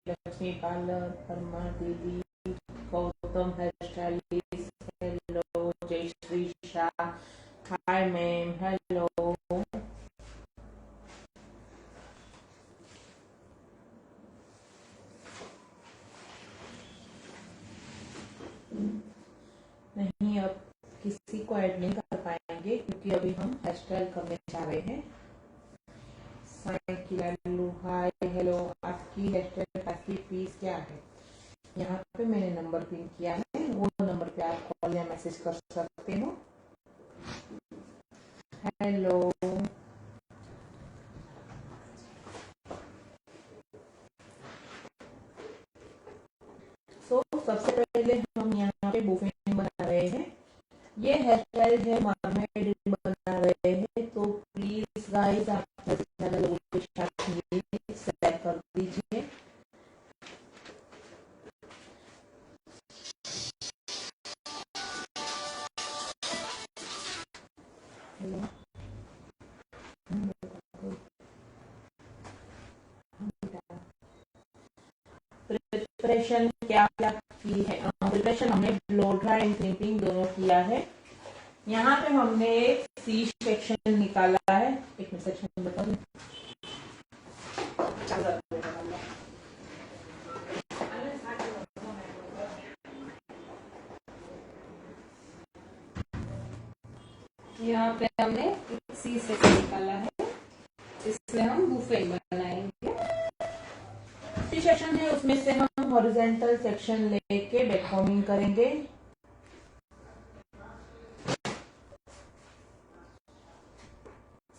Lakshmi parlour, परमा दीदी, Gautam hair stylist, hello, जय श्री शाह, हाय ma'am, hello. नहीं, अब किसी को ऐड नहीं कर पाएंगे क्योंकि अभी हम हेयर स्टाइल करने जा रहे हैं। हाय हेलो, आपकी हेयर स्टाइल की फीस क्या है? यहाँ पे मैंने नंबर पिन किया है, वो नंबर पे आप कॉल या मैसेज कर सकते हो। हेलो, सबसे पहले हम यहाँ पे बुफे बना रहे हैं। ये हेयर स्टाइल है मरमेड बना रहे हैं, तो प्लीज गाइस आप ज़्यादा लोगों के साथ शेयर कर दीजिए। प्रिपरेशन क्या क्या की है? प्रिपरेशन हमने ब्लो ड्राई एंड क्रिम्पिंग दोनों किया है। यहाँ पे हमने एक सी सेक्शन निकाला है। एक मिनट, सेक्शन बता दूं। यहाँ पे हमने एक सी सेक्शन निकाला है, इसमें हम बुफे बनाएंगे। सी सेक्शन है, उसमें से हम हॉरिजॉन्टल सेक्शन लेके बैककॉमिंग करेंगे।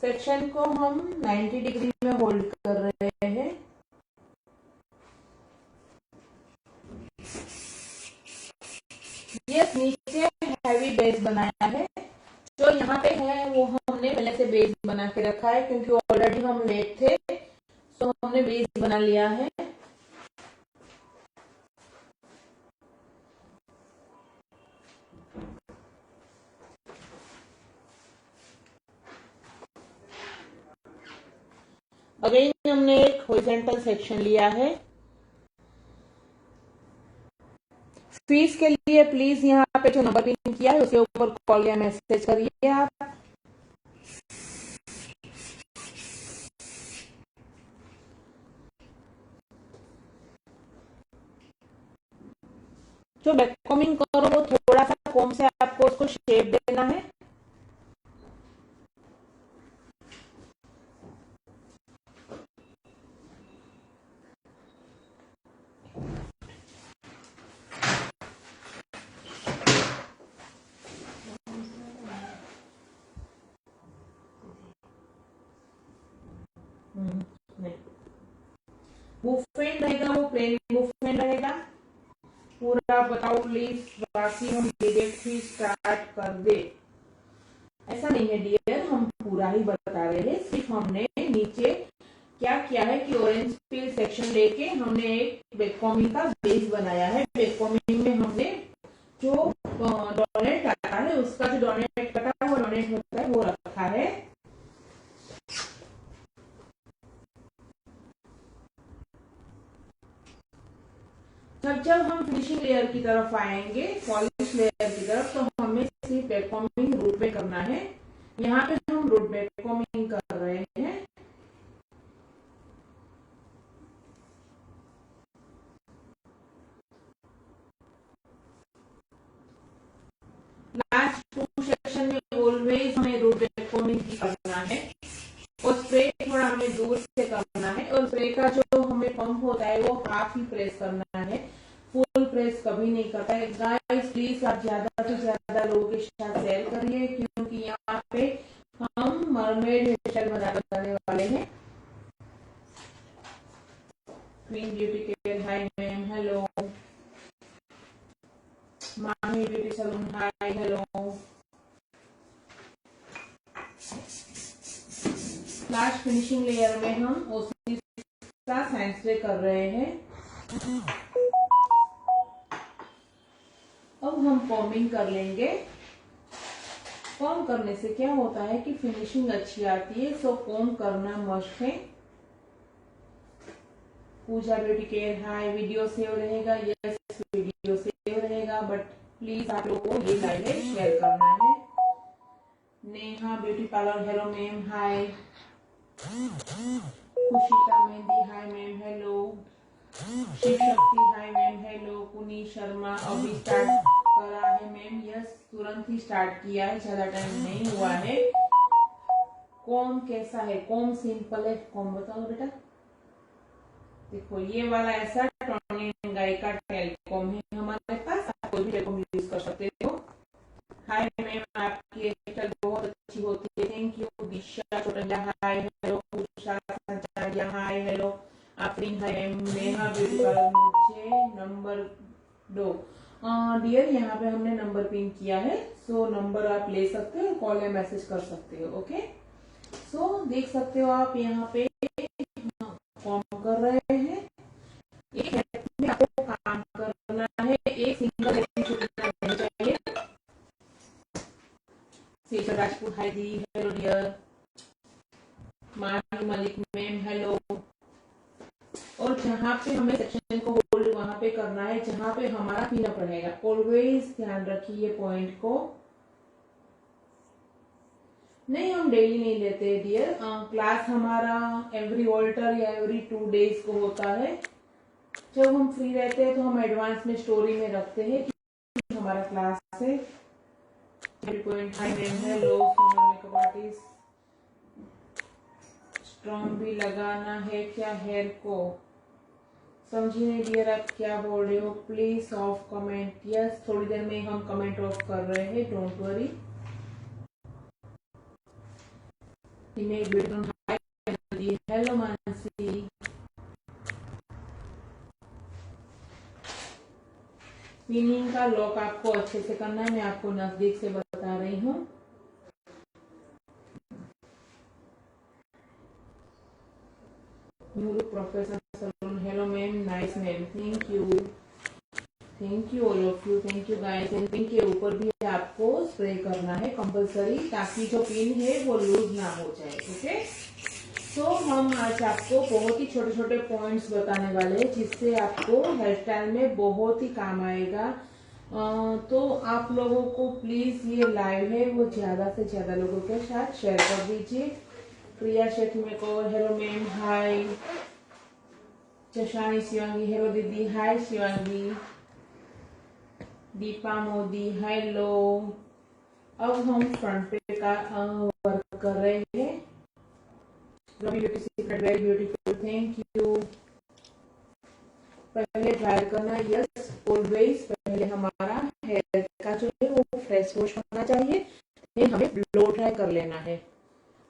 सेक्शन को हम 90 डिग्री में होल्ड कर रहे हैं। ये नीचे हैवी बेस बनाया है, जो यहाँ पे है वो हमने पहले से बेस बना के रखा है क्योंकि ऑलरेडी हम लेट थे, तो हमने बेस बना लिया है। अगेन हमने एक हॉरिजॉन्टल सेक्शन लिया है। फीस के लिए प्लीज यहाँ पे जो नंबर पिन किया है उसके ऊपर कॉल या मैसेज करिए आप। जो बैककॉमिंग करो वो थोड़ा सा कोम से आपको उसको शेप देना है। बुफेन रहेगा, वो प्लेन बुफेन रहेगा। पूरा बताओ प्लीज, बाकी हम डायरेक्ट ही स्टार्ट कर दे। ऐसा नहीं है डियर, हम पूरा ही बता रहे हैं। सिर्फ हमने नीचे क्या किया है कि ऑरेंज पील सेक्शन लेके हमने एक बैककॉमिंग का बेस बनाया है। बैककॉमिंग में हमने जो डोनेट आता है, उसका जो डोनेट कटा हुआ डोनेट होता है वो रखा है। जब हम फिनिशिंग लेयर की तरफ आएंगे, पॉलिश लेयर की तरफ, तो हमें सिर्फ बैककॉमिंग रूट पे करना है। यहाँ पे हम रूट बैककॉमिंग कर रहे हैं। लास्ट टू सेक्शन में ऑलवेज हमें रूट बैककॉमिंग ही करना है, और स्प्रे थोड़ा हमें दूर से करना है, और स्प्रे का जो हमें पंप होता है वो हाफ ही प्रेस करना है, फुल प्रेस कभी नहीं करता है। गाइस प्लीज आप ज्यादा से ज्यादा लोगों के साथ शेयर करिए, क्योंकि यहाँ पे हम मरमेड हेयर स्टाइल बनाने वाले हैं। Queen beauty care, hi ma'am, hello. Mami beauty salon, hi hello. Last finishing layer में हम ओसी का साइन स्प्रे कर रहे हैं। अब हम कॉम्बिंग कर लेंगे। कॉम करने से क्या होता है कि फिनिशिंग अच्छी आती है, सो कॉम करना मस्ट है। Pooja beauty care hi, video save रहेगा, यस वीडियो सेव रहेगा, बट प्लीज आप लोगों को ये लाइव शेयर करना है। Neha beauty parlour hello ma'am hi, Khushita Mehndi hi ma'am hello, Shiv Shakti hi ma'am hello, पुनी शर्मा अभी स्टार्ट करा है मैम, यस तुरंत ही स्टार्ट किया है, ज्यादा टाइम नहीं हुआ है। कॉम कैसा है? कॉम सिंपल है, कॉम बताओ बेटा। देखो ये वाला ऐसा टॉनी एंड गाई का टेलीकॉम है हमारे पास, आप कोई भी टेलीकॉम यूज कर सकते हो। हाय मैम आपकी हेयरस्टाइल बहुत अच्छी होती है, thank you. Disha Chotanja hi hello, Usha Sancharia hi hello, Afreen hi ma'am. Neha beauty parlour मुझे नंबर दो। डियर यहाँ पे हमने नंबर पिन किया है, सो नंबर आप ले सकते हो, कॉल या मैसेज कर सकते हो। ओके सो देख सकते हो आप यहाँ पे काम कर रहे हैं। एक में आपको काम करना है, एक सिंगल छुट्टी नहीं चाहिए। सेजल राजपूत हाय दी हेलो डियर, माही मलिक मैम हेलो। और जहाँ पे हमें सेक्शन को होल्ड वहां पे करना है जहाँ पे हमारा पिनअप रहेगा। ऑलवेज ध्यान रखिए पॉइंट को। नहीं हम डेली नहीं लेते डियर, क्लास हमारा एवरी ऑल्टर या एवरी 2 डेज को होता है। जब हम फ्री रहते हैं तो हम एडवांस में स्टोरी में रखते हैं कि हमारा क्लास है। Point high ma'am hello, makeup artist. Strong भी लगाना है क्या हेयर को? समझी नहीं डियर आप क्या बोल रहे हो, प्लीज ऑफ कमेंट। यस थोड़ी देर में हम कमेंट ऑफ कर रहे हैं, don't worry. Hello Mansi, pinning का लॉक आपको अच्छे से करना है, मैं आपको नजदीक से बता रही हूँ। Professor salon hello ma'am nice ma'am, thank you all of you, thank you guys. And pin के ऊपर भी आपको स्प्रे करना है कंपलसरी, ताकि जो पिन है वो लूज ना हो जाए। ओके तो हम आज आपको बहुत ही छोटे छोटे पॉइंट्स बताने वाले हैं जिससे आपको हेयर स्टाइल में बहुत ही काम आएगा। तो आप लोगों को प्लीज ये लाइव है वो ज्यादा से ज्यादा लोगों के साथ शेयर कर दीजिए। Priya Shetty makeover hello ma'am hi, Chashani Shivangi hello दीदी हाय शिवांगी, दीपा मोदी हेलो। अब हम फ्रंट पे का वर्क कर रहे हैं। Very beautiful, thank you. पहले ड्राई करना, यस ऑलवेज पहले हमारा हेयर का जो है वो फ्रेश वॉश होना चाहिए, फिर हमें ब्लो ड्राई कर लेना है।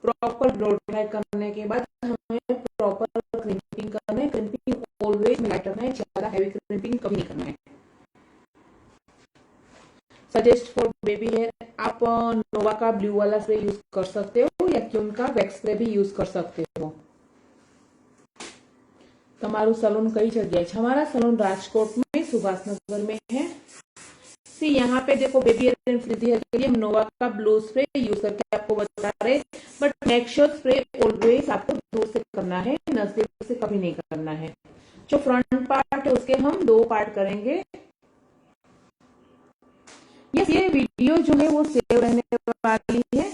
प्रॉपर ब्लो ड्राई करने के बाद हमें प्रॉपर क्रिम्पिंग करना है। क्रिम्पिंग ऑलवेज लाइट रखना है, ज्यादा हैवी क्रिम्पिंग कभी नहीं करना है। सजेस्ट फॉर बेबी हेयर, आप नोवा का ब्लू वाला स्प्रे यूज कर सकते हो या क्यून का वैक्स स्प्रे भी यूज कर सकते हो। તમારું सलून कई जगह है? हमारा सलून राजकोट में सुभाष नगर में है। सी यहाँ पे देखो baby hair and frizzy hair के लिए हम नोवा का ब्लू स्प्रे यूज करके आपको बता रहे, but make sure spray always आपको दूर से करना है, नजदीक से कभी नहीं करना है। जो फ्रंट पार्ट है उसके हम 2 पार्ट करेंगे। ये वीडियो जो है वो सेव रहने वाली है,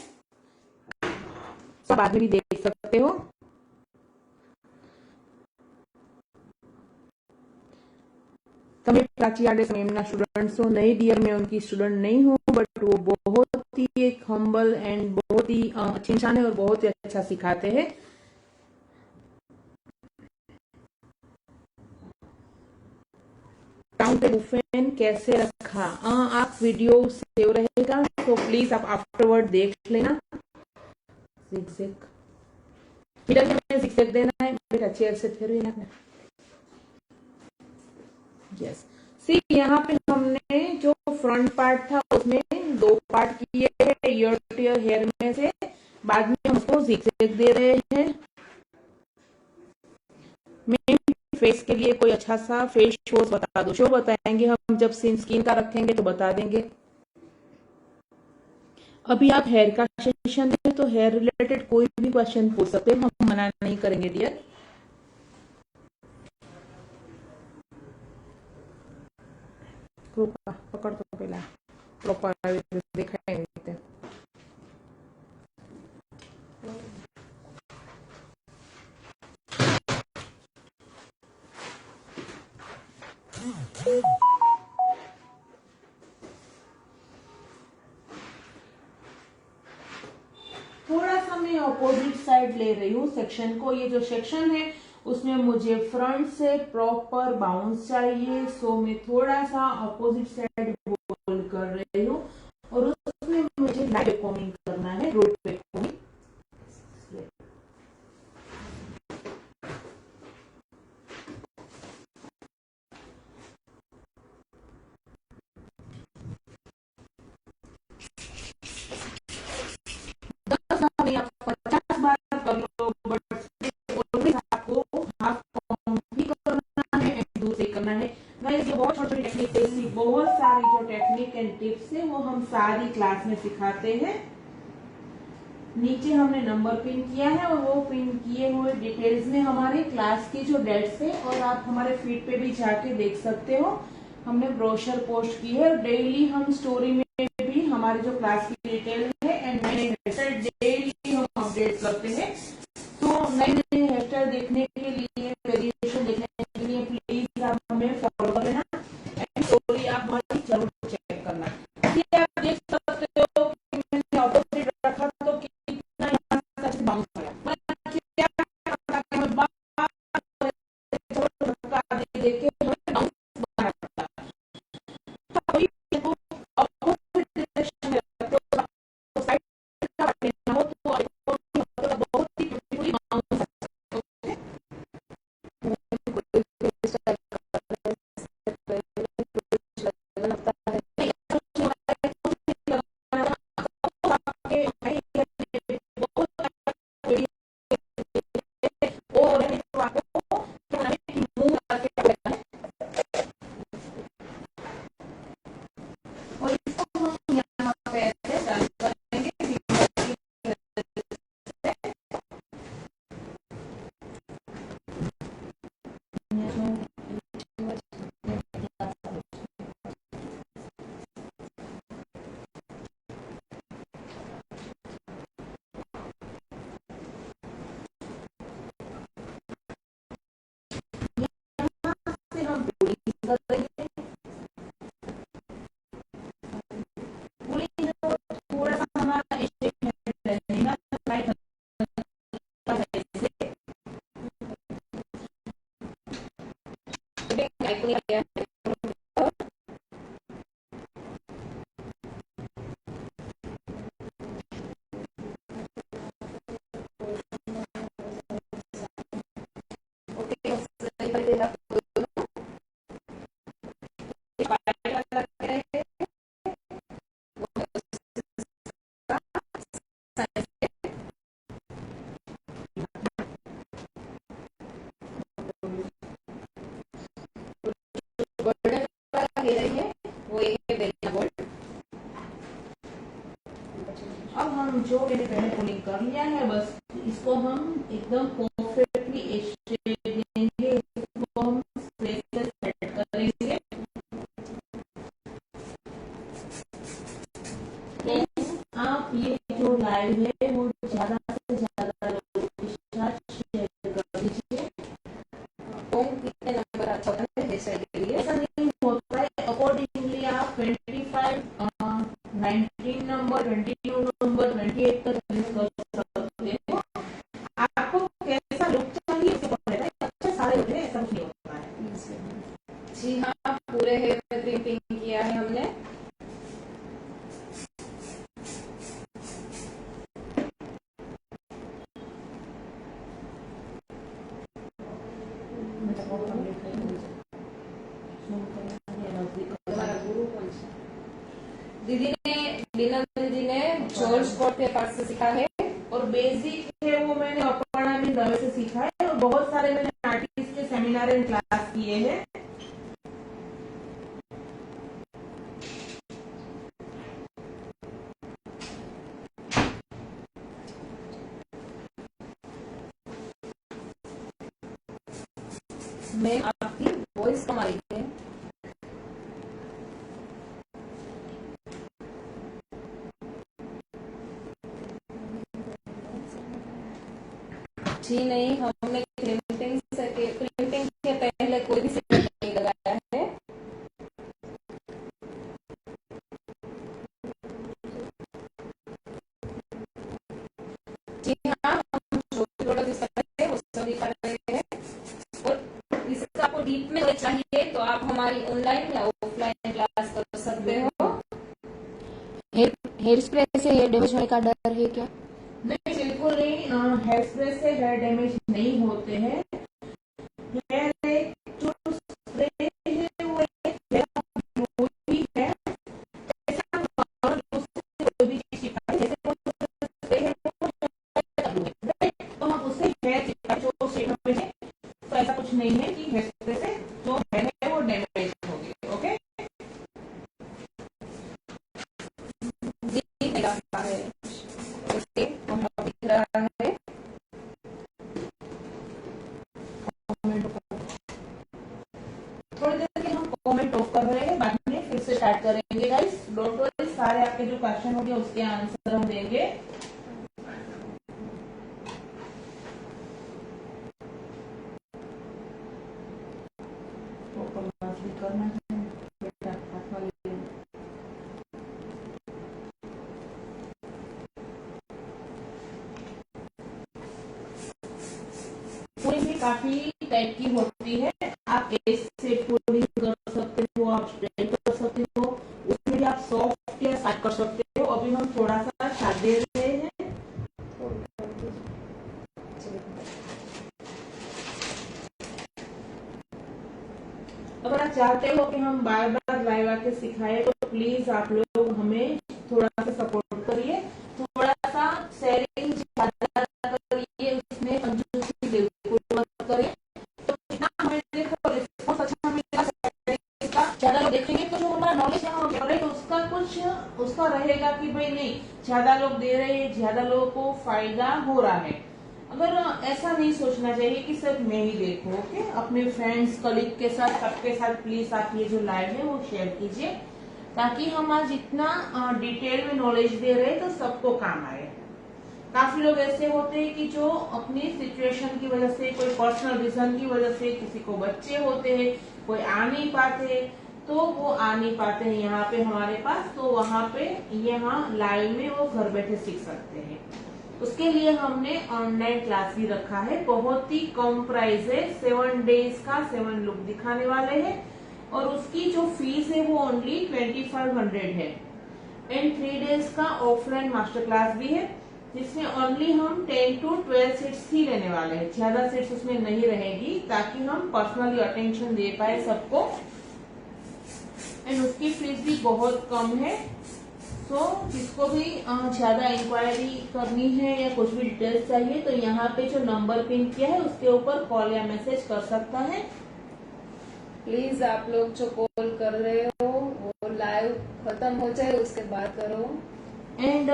सब बाद में भी देख सकते हो। તમે प्राची आडे मैमना स्टूडेंट्स हो? नहीं डियर मैं उनकी स्टूडेंट नहीं हूँ, बट वो बहुत ही एक हम्बल एंड बहुत ही अच्छे इंसान है और बहुत ही अच्छा सिखाते हैं। बुफेन कैसे रखा? आप वीडियो सेव रहेगा तो प्लीज आप आफ्टरवर्ड देख लेना। जिगजैग जिगजैग देना है बेटा, चेयर से फिर यस। सी यहाँ पे हमने जो फ्रंट पार्ट था उसमें 2 पार्ट किए हैं ईयर टू ईयर हेयर में से, बाद में हम उसको जिगजैग दे रहे हैं। मैं फेस के लिए कोई अच्छा सा फेस वॉश बता दो। शो बताएंगे हम, जब स्किन का रखेंगे तो बता देंगे। अभी आप हेयर का सेशन है तो हेयर रिलेटेड कोई भी क्वेश्चन पूछ सकते हैं, हम मना नहीं करेंगे डियर। પેલા પ્રોપર આવી રીતે દેખાય એવી રીતે. थोड़ा सा मैं अपोजिट साइड ले रही हूँ सेक्शन को. ये जो सेक्शन है उसमें मुझे फ्रंट से प्रॉपर बाउंस चाहिए, सो मैं थोड़ा सा अपोजिट साइड होल्ड कर रही हूँ और उसमें मुझे लाइट कॉमिंग करना है, रोड पे कॉमिंग. बहुत सारी जो टेक्निक एंड टिप्स है वो हम सारी क्लास में सिखाते हैं. नीचे हमने नंबर पिन किया है और वो पिन किए हुए डिटेल्स में हमारे क्लास की जो डेट्स है और आप हमारे फीड पे भी जाके देख सकते हो. हमने ब्रोशर पोस्ट की है. डेली हम स्टोरी में भी हमारे जो क्लास की डिटेल है एंड नए डेली हम अपडेट करते हैं. तो नए नए हेयरस्टाइल देखने के लिए, वेरिएशन देखने के लिए प्लीज आप हमें फॉलो कर लेना एंड स्टोरी आप हमारी जरूर चेक करना. ये आप देख सकते हो कि मैंने ऑपोजिट रखा तो कितना यहाँ से बाउंस आया. मतलब क्या पता कि मैं बार धक्का दे के बाउंस बना सकता. अभी देखो ऑपोजिट डायरेक्शन में रखते हो तो साइड का पढ़ना हो तो बहुत ही ब्यूटीफुली बाउंस. अब हम जो मैंने पहले पुलिंग कर लिया है बस इसको हम एकदम परफेक्टली स्ट्रेट देंगे. इसको हम स्ट्रेट सेट करेंगे. आप ये जो लाइव है वो ज्यादा से ज्यादा लोगों के साथ शेयर कर दीजिए. कितने नंबर अच्छा होता है ऐसा नहीं होता है. अकॉर्डिंगली आप 25 19 नंबर 22 नंबर 28 तक कर सकते हो. आपको कैसा लुक चाहिए उसके ऊपर रहता है. अच्छे सारे होते हैं ऐसा कुछ नहीं होता है. जी हाँ, पूरे हेयर में क्रिपिंग किया है हमने. दीदी ने दीदी ने जॉर्ज स्कॉट के पास से सीखा है और बेसिक है वो मैंने अपर्णा में दवे से सीखा है और बहुत सारे मैंने आर्टिस्ट के सेमिनार एंड क्लास किए हैं. मैं आपकी वॉइस कम आ रही है. जी नहीं, हमने प्रिंटिंग के पहले कोई भी सिग्नल नहीं लगाया है। जी हाँ, हम जो भी प्रोडक्ट यूज कर रहे हैं वो सब दिखा रहे हैं। और इसका आपको डीप में चाहिए तो आप हमारी ऑनलाइन या ऑफलाइन क्लास कर सकते हो। हेयर स्प्रे से हेयर डैमेज होने का डर है क्या? नहीं, बिल्कुल नहीं। हेयर स्प्रे से हेयर डैमेज नहीं होते हैं। हेयर जो स्प्रे है वो एक ग्लो ही है। ऐसा नॉर्मल ग्लो से कोई भी चीज चिपकाए, जैसे कोई स्प्रे है वो ग्लो है, राइट? तो हम उससे हेयर चिपकाए जो शेप में है, तो ऐसा कुछ नहीं है कि हेयर स्प्रे से जो हेयर है वो डैमेज होगी। ओके, दिख रहा है, ओके, वहाँ दिख रहा है। थोड़ी देर के हम कमेंट ऑफ कर रहे हैं, बाद में फिर से स्टार्ट करेंगे गाइस। डोंट वरी, सारे आपके जो क्वेश्चन होंगे उसके आंसर हम देंगे। भी करना है बेटा, हाथ वाले पूरी भी काफी टाइप की होती है। आप एज से पूरी कर सकते हो, आप स्ट्रेट कर सकते हो, उसमें भी आप सॉफ्ट या साफ कर सकते हो। अभी हम थोड़ा सा छाट दे रहे हैं। अगर आप चाहते हो कि हम बार बार लाइव आके सिखाए तो प्लीज आप लोग हमें थोड़ा सा सपोर्ट करिए, थोड़ा सा शेयरिंग ज्यादा करिए, उसमें कंजूसी बिल्कुल मत करिए। तो जितना हमें देखो रिस्पॉन्स अच्छा मिलेगा, ज्यादा लोग देखेंगे तो जो हमारा नॉलेज यहाँ हो रहा है उसका कुछ उसका रहेगा कि भाई नहीं, ज्यादा लोग दे रहे हैं, ज्यादा लोगों को फायदा हो रहा है। अगर ऐसा नहीं सोचना चाहिए कि सिर्फ मैं ही देखूं। ओके, अपने फ्रेंड्स कलीग के साथ सबके साथ प्लीज आप ये जो लाइव है वो शेयर कीजिए, ताकि हम आज इतना डिटेल में नॉलेज दे रहे हैं तो सबको काम आए। काफी लोग ऐसे होते हैं कि जो अपनी सिचुएशन की वजह से, कोई पर्सनल रीजन की वजह से, किसी को बच्चे होते हैं, कोई आ नहीं पाते, तो वो आ नहीं पाते हैं यहाँ पे हमारे पास, तो वहाँ पे यहाँ लाइव में वो घर बैठे सीख सकते हैं। उसके लिए हमने ऑनलाइन क्लास भी रखा है, बहुत ही कम प्राइस है, 7 डेज का 7 लुक दिखाने वाले हैं, और उसकी जो फीस है वो ओनली 2500 है। एंड 3 डेज का ऑफलाइन मास्टर क्लास भी है, जिसमें ओनली हम 10 to 12 सीट्स ही लेने वाले हैं, ज्यादा सीट्स उसमें नहीं रहेगी, ताकि हम पर्सनली अटेंशन दे पाए सबको। एंड उसकी फीस भी बहुत कम है। तो जिसको भी ज्यादा इंक्वायरी करनी है या कुछ भी डिटेल्स चाहिए तो यहाँ पे जो नंबर पिन किया है उसके ऊपर कॉल या मैसेज कर सकता है। प्लीज आप लोग जो कॉल कर रहे हो वो लाइव खत्म हो जाए उसके बाद करो। एंड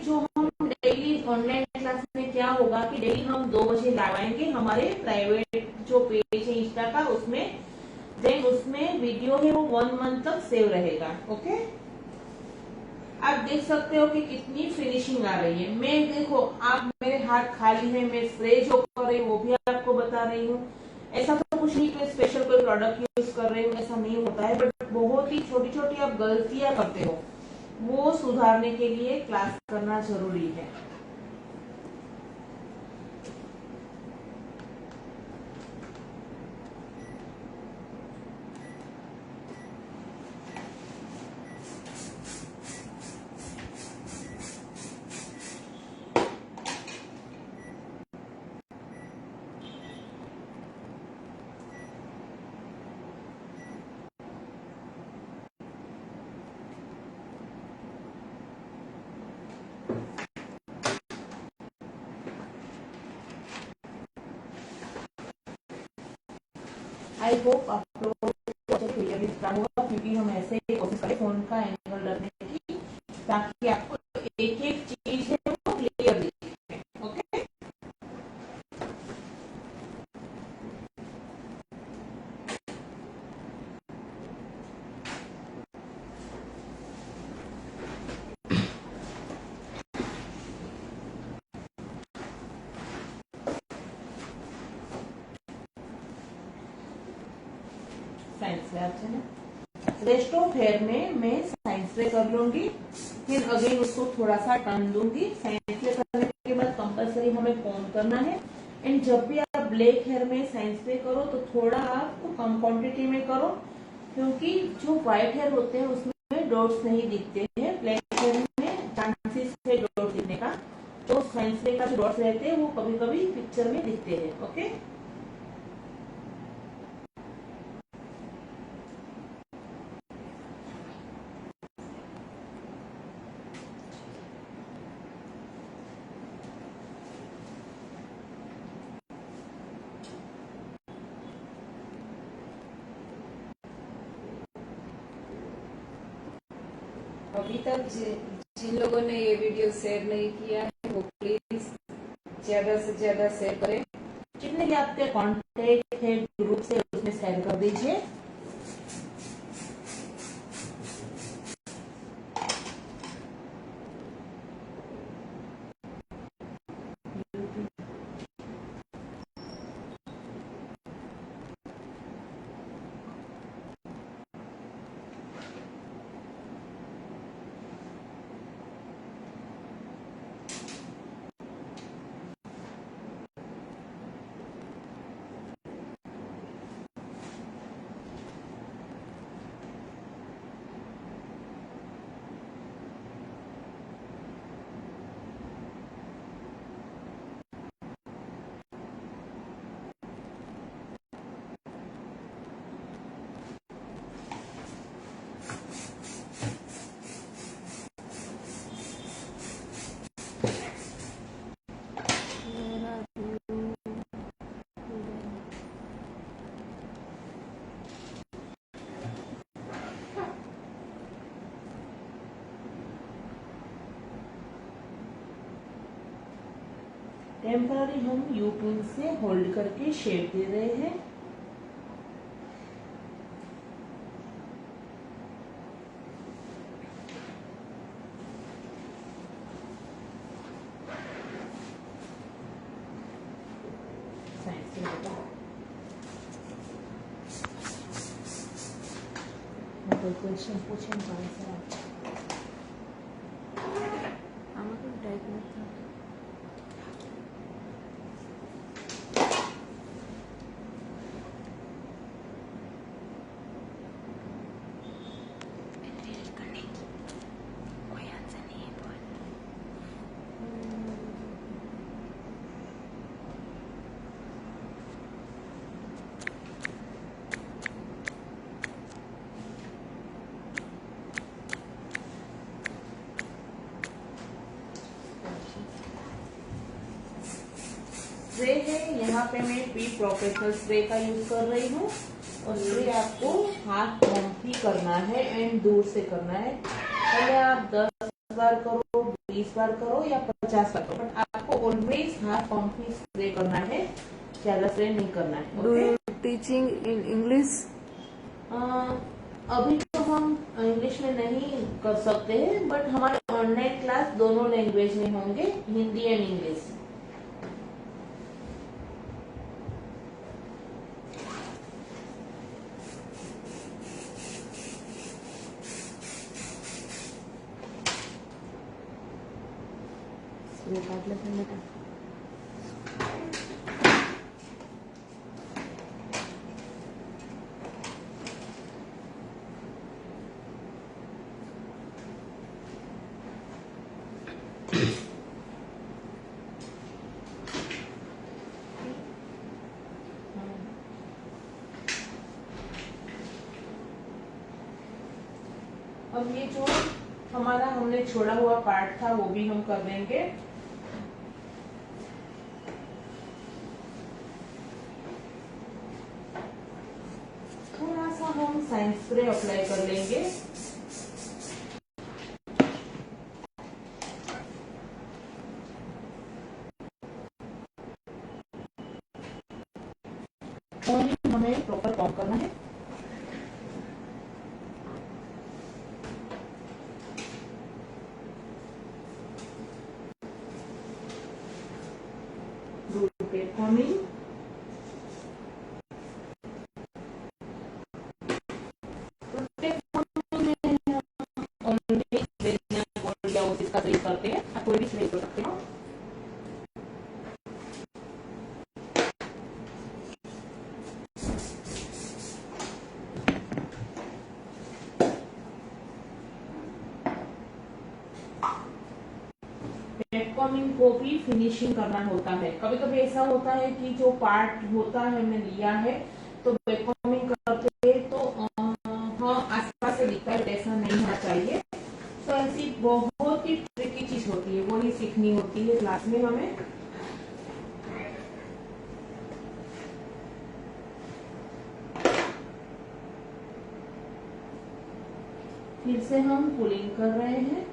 जो हम डेली ऑनलाइन क्लास में क्या होगा कि डेली हम 2 बजे लाइव आएंगे हमारे प्राइवेट जो पेज है इंस्टा का, उसमें देन उसमें वीडियो है वो 1 मंथ तक सेव रहेगा। ओके, आप देख सकते हो कि कितनी फिनिशिंग आ रही है। मैं देखो, आप मेरे हाथ खाली है, मैं स्प्रे जो कर रही हूँ वो भी आपको बता रही हूँ। ऐसा तो कुछ नहीं कि स्पेशल कोई प्रोडक्ट यूज कर रही हूँ, ऐसा नहीं होता है, बट बहुत ही छोटी छोटी आप गलतियां करते हो, वो सुधारने के लिए क्लास करना जरूरी है। आई होप आप लोगों को क्लियरली दिखा होगा, क्योंकि हम ऐसे ही कोशिश करें फोन का एंगल रखने की, ताकि आपको एक एक चीज है वो क्लियर दिखे। ओके, साइंस रे છે ને रेस्ट ऑफ हेयर में मैं साइंस रे कर लूंगी, फिर अगेन उसको थोड़ा सा टर्न दूंगी। साइंस रे करने के बाद कंपलसरी हमें कॉम्ब करना है। एंड जब भी आप ब्लैक हेयर में साइंस रे करो तो थोड़ा आप कम क्वांटिटी में करो, क्योंकि जो व्हाइट हेयर होते हैं उसमें डॉट्स नहीं दिखते हैं। ब्लैक हेयर में चांसेस है डॉट दिखने का, तो साइंस रे का जो डॉट्स रहते हैं वो कभी कभी पिक्चर में दिखते हैं। ओके, अभी तक जिन लोगों ने ये वीडियो शेयर नहीं किया है वो प्लीज ज्यादा से ज्यादा शेयर करें। जितने भी आपके कॉन्टेक्ट है ग्रुप से उसमें शेयर कर दीजिए। टेम्पररी हम यू पिन से होल्ड करके शेप दे रहे हैं। क्वेश्चन पूछें स्प्रे है, यहाँ पे मैं पी प्रोफेशनल स्प्रे का यूज कर रही हूँ। और स्प्रे आपको हाथ पंप ही करना है एंड दूर से करना है। पहले आप 10 बार करो, 20 बार करो या 50 बार करो, बट आपको ऑलवेज हाथ पंप ही स्प्रे करना है, ज्यादा स्प्रे नहीं करना है। Okay, teaching in English? अभी तो हम इंग्लिश में नहीं कर सकते हैं, बट हमारे ऑनलाइन क्लास दोनों लैंग्वेज में होंगे, हिंदी एंड इंग्लिश। ये काट लेते हैं बेटा। अब ये जो हमारा हमने छोड़ा हुआ पार्ट था वो भी हम कर देंगे। थोड़ा सा हम साइंस स्प्रे अप्लाई कर लेंगे। और हमें प्रॉपर कॉम्ब करना है। कॉम्बिंग वेबकमिंग को भी फिनिशिंग करना होता है। कभी कभी ऐसा होता है कि जो पार्ट होता है हमने लिया है तो वेबकमिंग करते तो हाँ आसपास से दिखता है, ऐसा नहीं होना चाहिए। तो ऐसी बहुत ही ट्रिकी चीज होती है, वो ही सीखनी होती है क्लास में हमें। फिर से हम पुलिंग कर रहे हैं।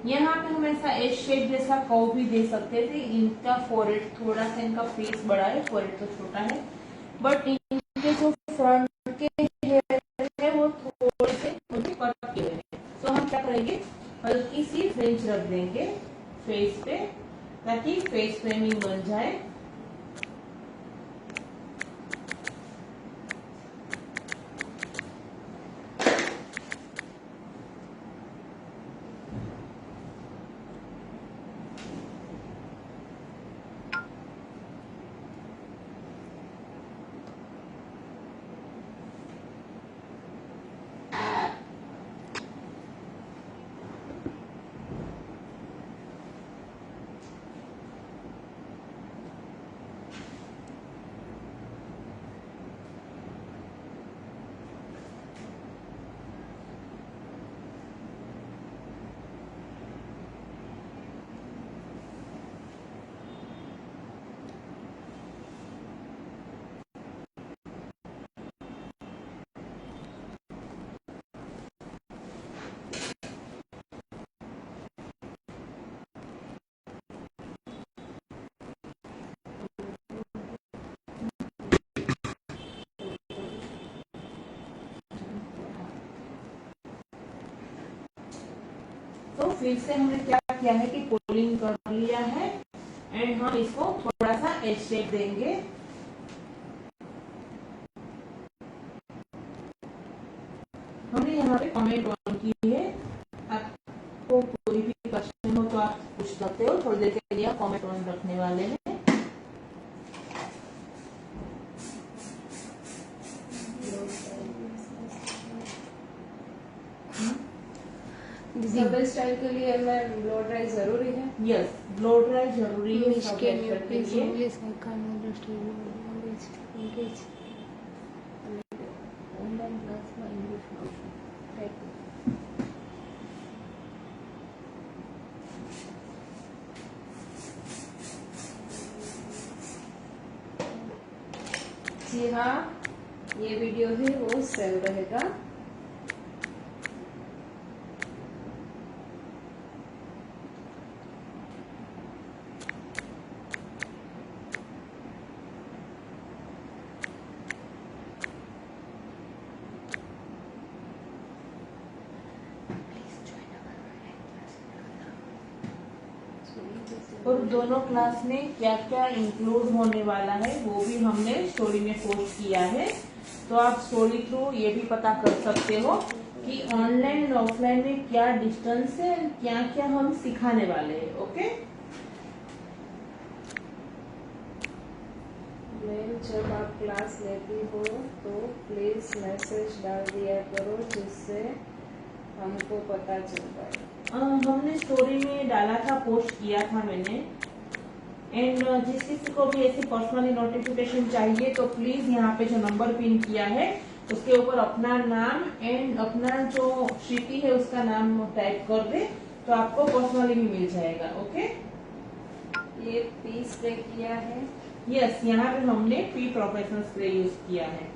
यहाँ पे हम ऐसा एस शेप जैसा कर्व भी दे सकते थे। इनका फोरहेड थोड़ा सा, इनका फेस बड़ा है, फोरहेड तो छोटा है, बट इनके जो फ्रंट के हेयर है वो थोड़े से कट किए हैं। तो हम क्या करेंगे, हल्की सी फ्रिंज रख देंगे फेस पे ताकि फेस फ्रेमिंग बन जाए। तो फिर से हमने क्या किया है कि पुलिंग कर लिया है एंड हम इसको थोड़ा सा एस शेप देंगे। हमने यहाँ पे कमेंट ऑन की है। आपको कोई भी क्वेश्चन हो तो आप पूछ सकते हो। थोड़ी देर के लिए कमेंट ऑन रखने वाले हैं। सब स्टाइल के लिए मैं ब्लो ड्राई जरूरी है। यस, ब्लो ड्राई जरूरी है Miss, सब can you हेयरकट के please लिए। English? I can't understand English. English. Online class में English में जी हाँ, ये वीडियो है वो सेव रहेगा। और दोनों क्लास में क्या क्या इंक्लूड होने वाला है वो भी हमने स्टोरी में पोस्ट किया है। तो आप स्टोरी थ्रू ये भी पता कर सकते हो कि ऑनलाइन और ऑफलाइन में क्या डिस्टेंस है, क्या क्या हम सिखाने वाले हैं। ओके, मैम जब आप क्लास लेती हो तो प्लीज मैसेज डाल दिया करो जिससे हमको पता चल पाए। हमने स्टोरी में डाला था, पोस्ट किया था मैंने। एंड जिस किसी को भी ऐसी पर्सनली नोटिफिकेशन चाहिए तो प्लीज यहाँ पे जो नंबर पिन किया है उसके ऊपर अपना नाम एंड अपना जो सिटी है उसका नाम टाइप कर दे तो आपको पर्सनली भी मिल जाएगा। ओके, ये पी स्प्रे किया है। यस, यहाँ पे हमने पी प्रोफेशनल स्प्रे यूज किया है।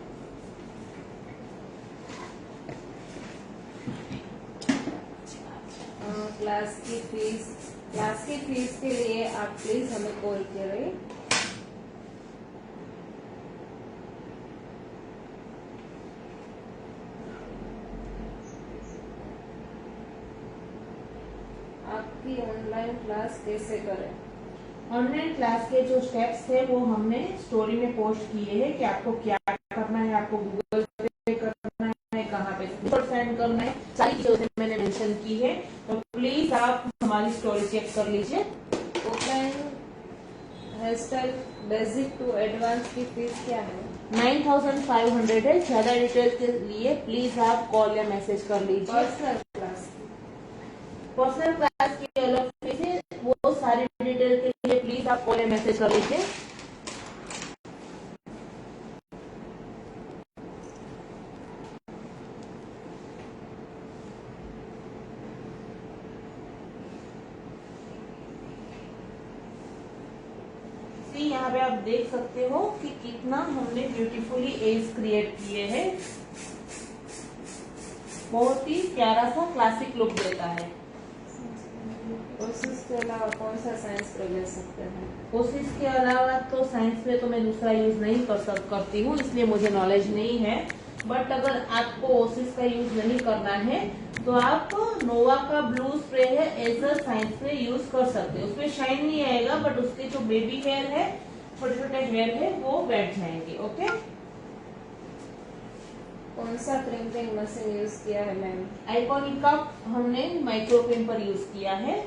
क्लास की फीस के लिए आप प्लीज हमें कॉल करें। आपकी ऑनलाइन क्लास कैसे करें? ऑनलाइन क्लास के जो स्टेप्स थे वो हमने स्टोरी में पोस्ट किए हैं कि आपको क्या करना है, आपको गूगल पे करना है, कहाँ पे सेंड करना है, सारी चीजें मैंने मेंशन की है। तो प्लीज आप हमारी स्टोरी चेक कर लीजिए। Offline hair style basic to advance की फीस क्या है? 9500 है। ज्यादा डिटेल्स के लिए प्लीज आप कॉल या मैसेज कर लीजिए। पर्सनल क्लास पर्सनल क्लास की अलग फीस है, वो पहले मैसेज कर लीजिए। यहाँ पे आप देख सकते हो कि कितना हमने ब्यूटीफुली एज क्रिएट किए हैं। बहुत ही प्यारा सा क्लासिक लुक देता है। कोशिश के अलावा कौन सा साइंस पे ले सकते हैं? कोशिश के अलावा तो साइंस पे तो मैं दूसरा यूज नहीं करती हूँ, इसलिए मुझे नॉलेज नहीं है। बट अगर आपको ओसिस का यूज नहीं करना है तो आप नोवा का ब्लू स्प्रे है एज अ साइंस पे यूज कर सकते हो। उसमें शाइन नहीं आएगा, बट उसके जो बेबी हेयर है, छोटे छोटे हेयर है, वो बैठ जाएंगे। ओके, कौन सा क्रिम्पिंग मशीन यूज किया है मैम? आइकॉनिक का हमने माइक्रो क्रिम्पर यूज किया है।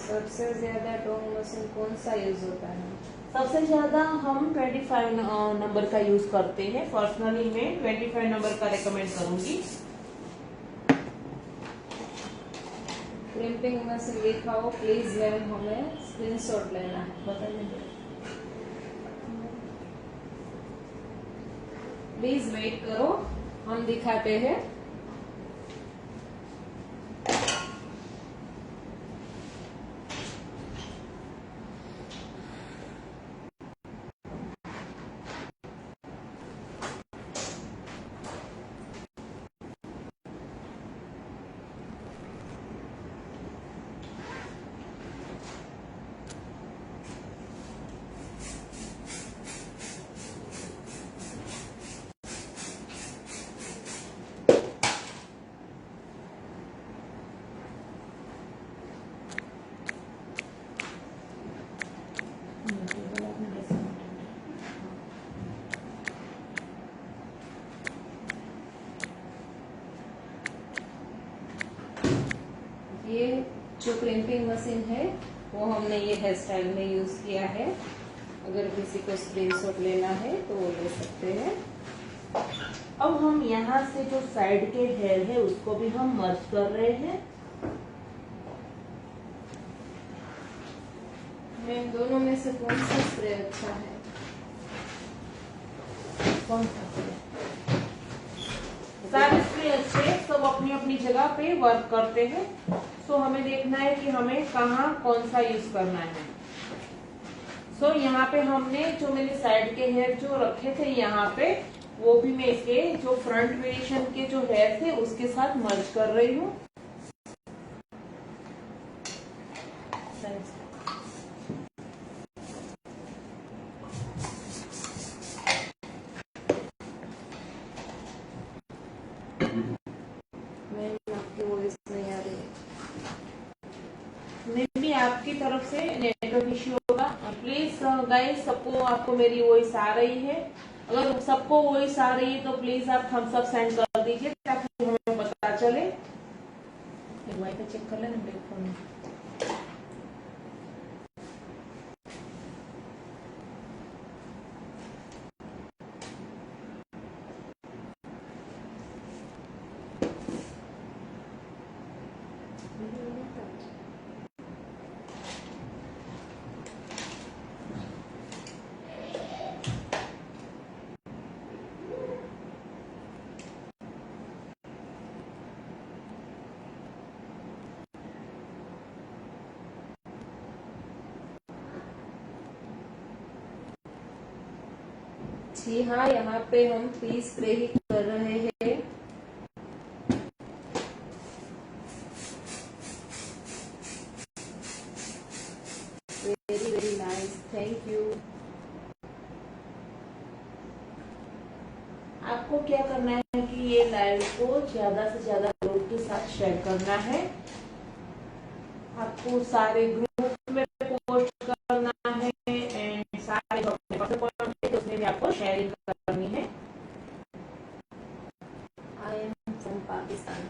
सबसे ज्यादा टोंग मशीन कौन सा यूज होता है? सबसे ज्यादा हम 25 नंबर का यूज करते हैं। पर्सनली मैं 25 नंबर का रेकमेंड करूंगी। क्रिम्पिंग मशीन दिखाओ प्लीज मैम, हमें स्क्रीनशॉट लेना है। बताइए। प्लीज वेट करो, हम दिखाते हैं। ये जो क्रिम्पिंग मशीन है वो हमने ये हेयर स्टाइल में यूज किया है। अगर किसी को स्क्रीनशॉट लेना है तो वो ले सकते हैं। अब हम यहाँ से जो साइड के हेयर है उसको भी हम मर्ज कर रहे हैं। मैम दोनों में से कौन सा स्प्रे अच्छा है? कौन सा स्प्रे? सारे स्प्रे अच्छे, सब अपनी अपनी जगह पे वर्क करते हैं। सो हमें देखना है कि हमें कहाँ कौन सा यूज करना है। सो यहाँ पे हमने जो मैंने साइड के हेयर जो रखे थे यहाँ पे, वो भी मैं इसके जो फ्रंट वेरिएशन के जो हेयर थे उसके साथ मर्ज कर रही हूँ। भी आपकी तरफ से नेटवर्क इश्यू होगा। प्लीज गाइस, सबको आपको मेरी वॉइस आ रही है? अगर सबको वॉइस आ रही है तो प्लीज आप थम्स अप सेंड कर दीजिए ताकि हमें पता चले। वाईफाई चेक कर लेना मेरे फोन में। जी हाँ, यहाँ पे हम पी स्प्रे ही कर रहे हैं। Very very nice, thank you. आपको क्या करना है कि ये लाइव को ज्यादा से ज्यादा लोग के साथ शेयर करना है। आपको सारे ग्रुप में पोस्ट करना है एंड सारे उसमें भी आपको शेयरिंग करनी है। I am from Pakistan.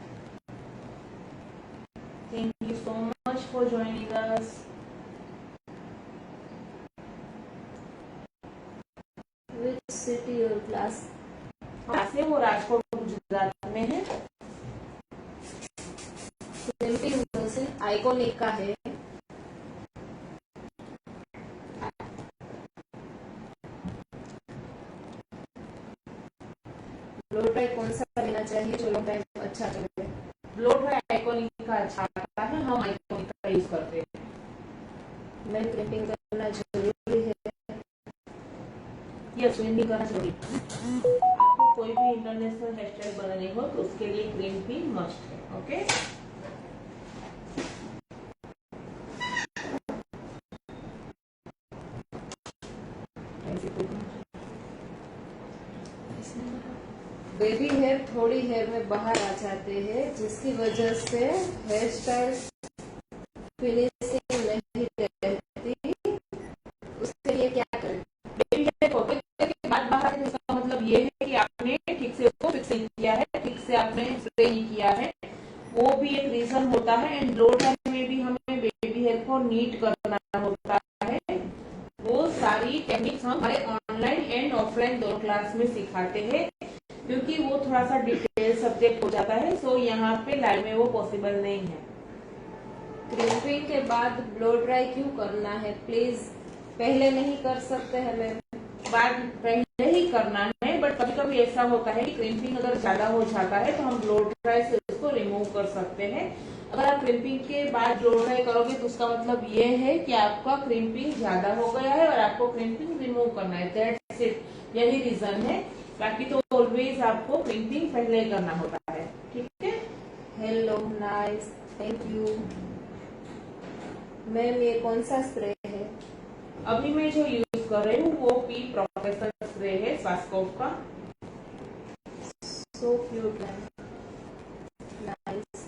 Thank you so much for joining us. Which city your class? से वो राजकोट गुजरात में है। आइकॉनिक का है। ब्लो ड्राई कौन सा लेना चाहिए जो लॉन्ग टाइम अच्छा चले? ब्लो ड्राई आइकॉनिक का अच्छा आता है, हम आइकॉनिक का यूज करते हैं। मैम क्रिम्पिंग करना जरूरी है? यस, क्रिम्पिंग करना जरूरी है। आपको कोई भी इंटरनेशनल हेयर स्टाइल बनानी हो तो उसके लिए क्रिम्पिंग मस्ट है। ओके, बेबी हेयर थोड़ी हेयर में बाहर आ जाते हैं जिसकी वजह से हेयर स्टाइल फिनिशिंग नहीं रहती, उसके लिए क्या करें? बेबी हेयर होते के बाद बाहर है, इसका मतलब ये है कि आपने ठीक से उसको फिक्स नहीं किया है, ठीक से आपने स्प्रे नहीं किया है, वो भी एक रीजन होता है। एंड ब्लो ड्राई में भी हमें बेबी हेयर को नीट करना होता है। वो सारी टेक्निक्स हम हमारे ऑनलाइन एंड ऑफलाइन दोनों क्लास में सिखाते हैं, क्योंकि वो थोड़ा सा डिटेल सब्जेक्ट हो जाता है, सो यहाँ पे लाइव में वो पॉसिबल नहीं है। क्रिम्पिंग के बाद ब्लो ड्राई क्यों करना है? प्लीज पहले नहीं कर सकते हैं मैम? बाद पहले ही करना है, बट कभी कभी ऐसा होता है कि क्रिम्पिंग अगर ज्यादा हो जाता है तो हम ब्लो ड्राई से उसको रिमूव कर सकते हैं। अगर आप क्रिम्पिंग के बाद ब्लो ड्राई करोगे तो उसका मतलब ये है कि आपका क्रिम्पिंग ज्यादा हो गया है और आपको क्रिम्पिंग रिमूव करना है। दैट्स इट, यही रीजन है। बाकी तो ऑलवेज आपको क्रिम्पिंग पहले करना होता है। ठीक है, hello, nice, thank you. Ma'am ये कौन सा स्प्रे है? अभी मैं जो यूज कर रही हूँ वो पी प्रोफेशनल स्प्रे है स्वास्कोप का। So cute ma'am, nice.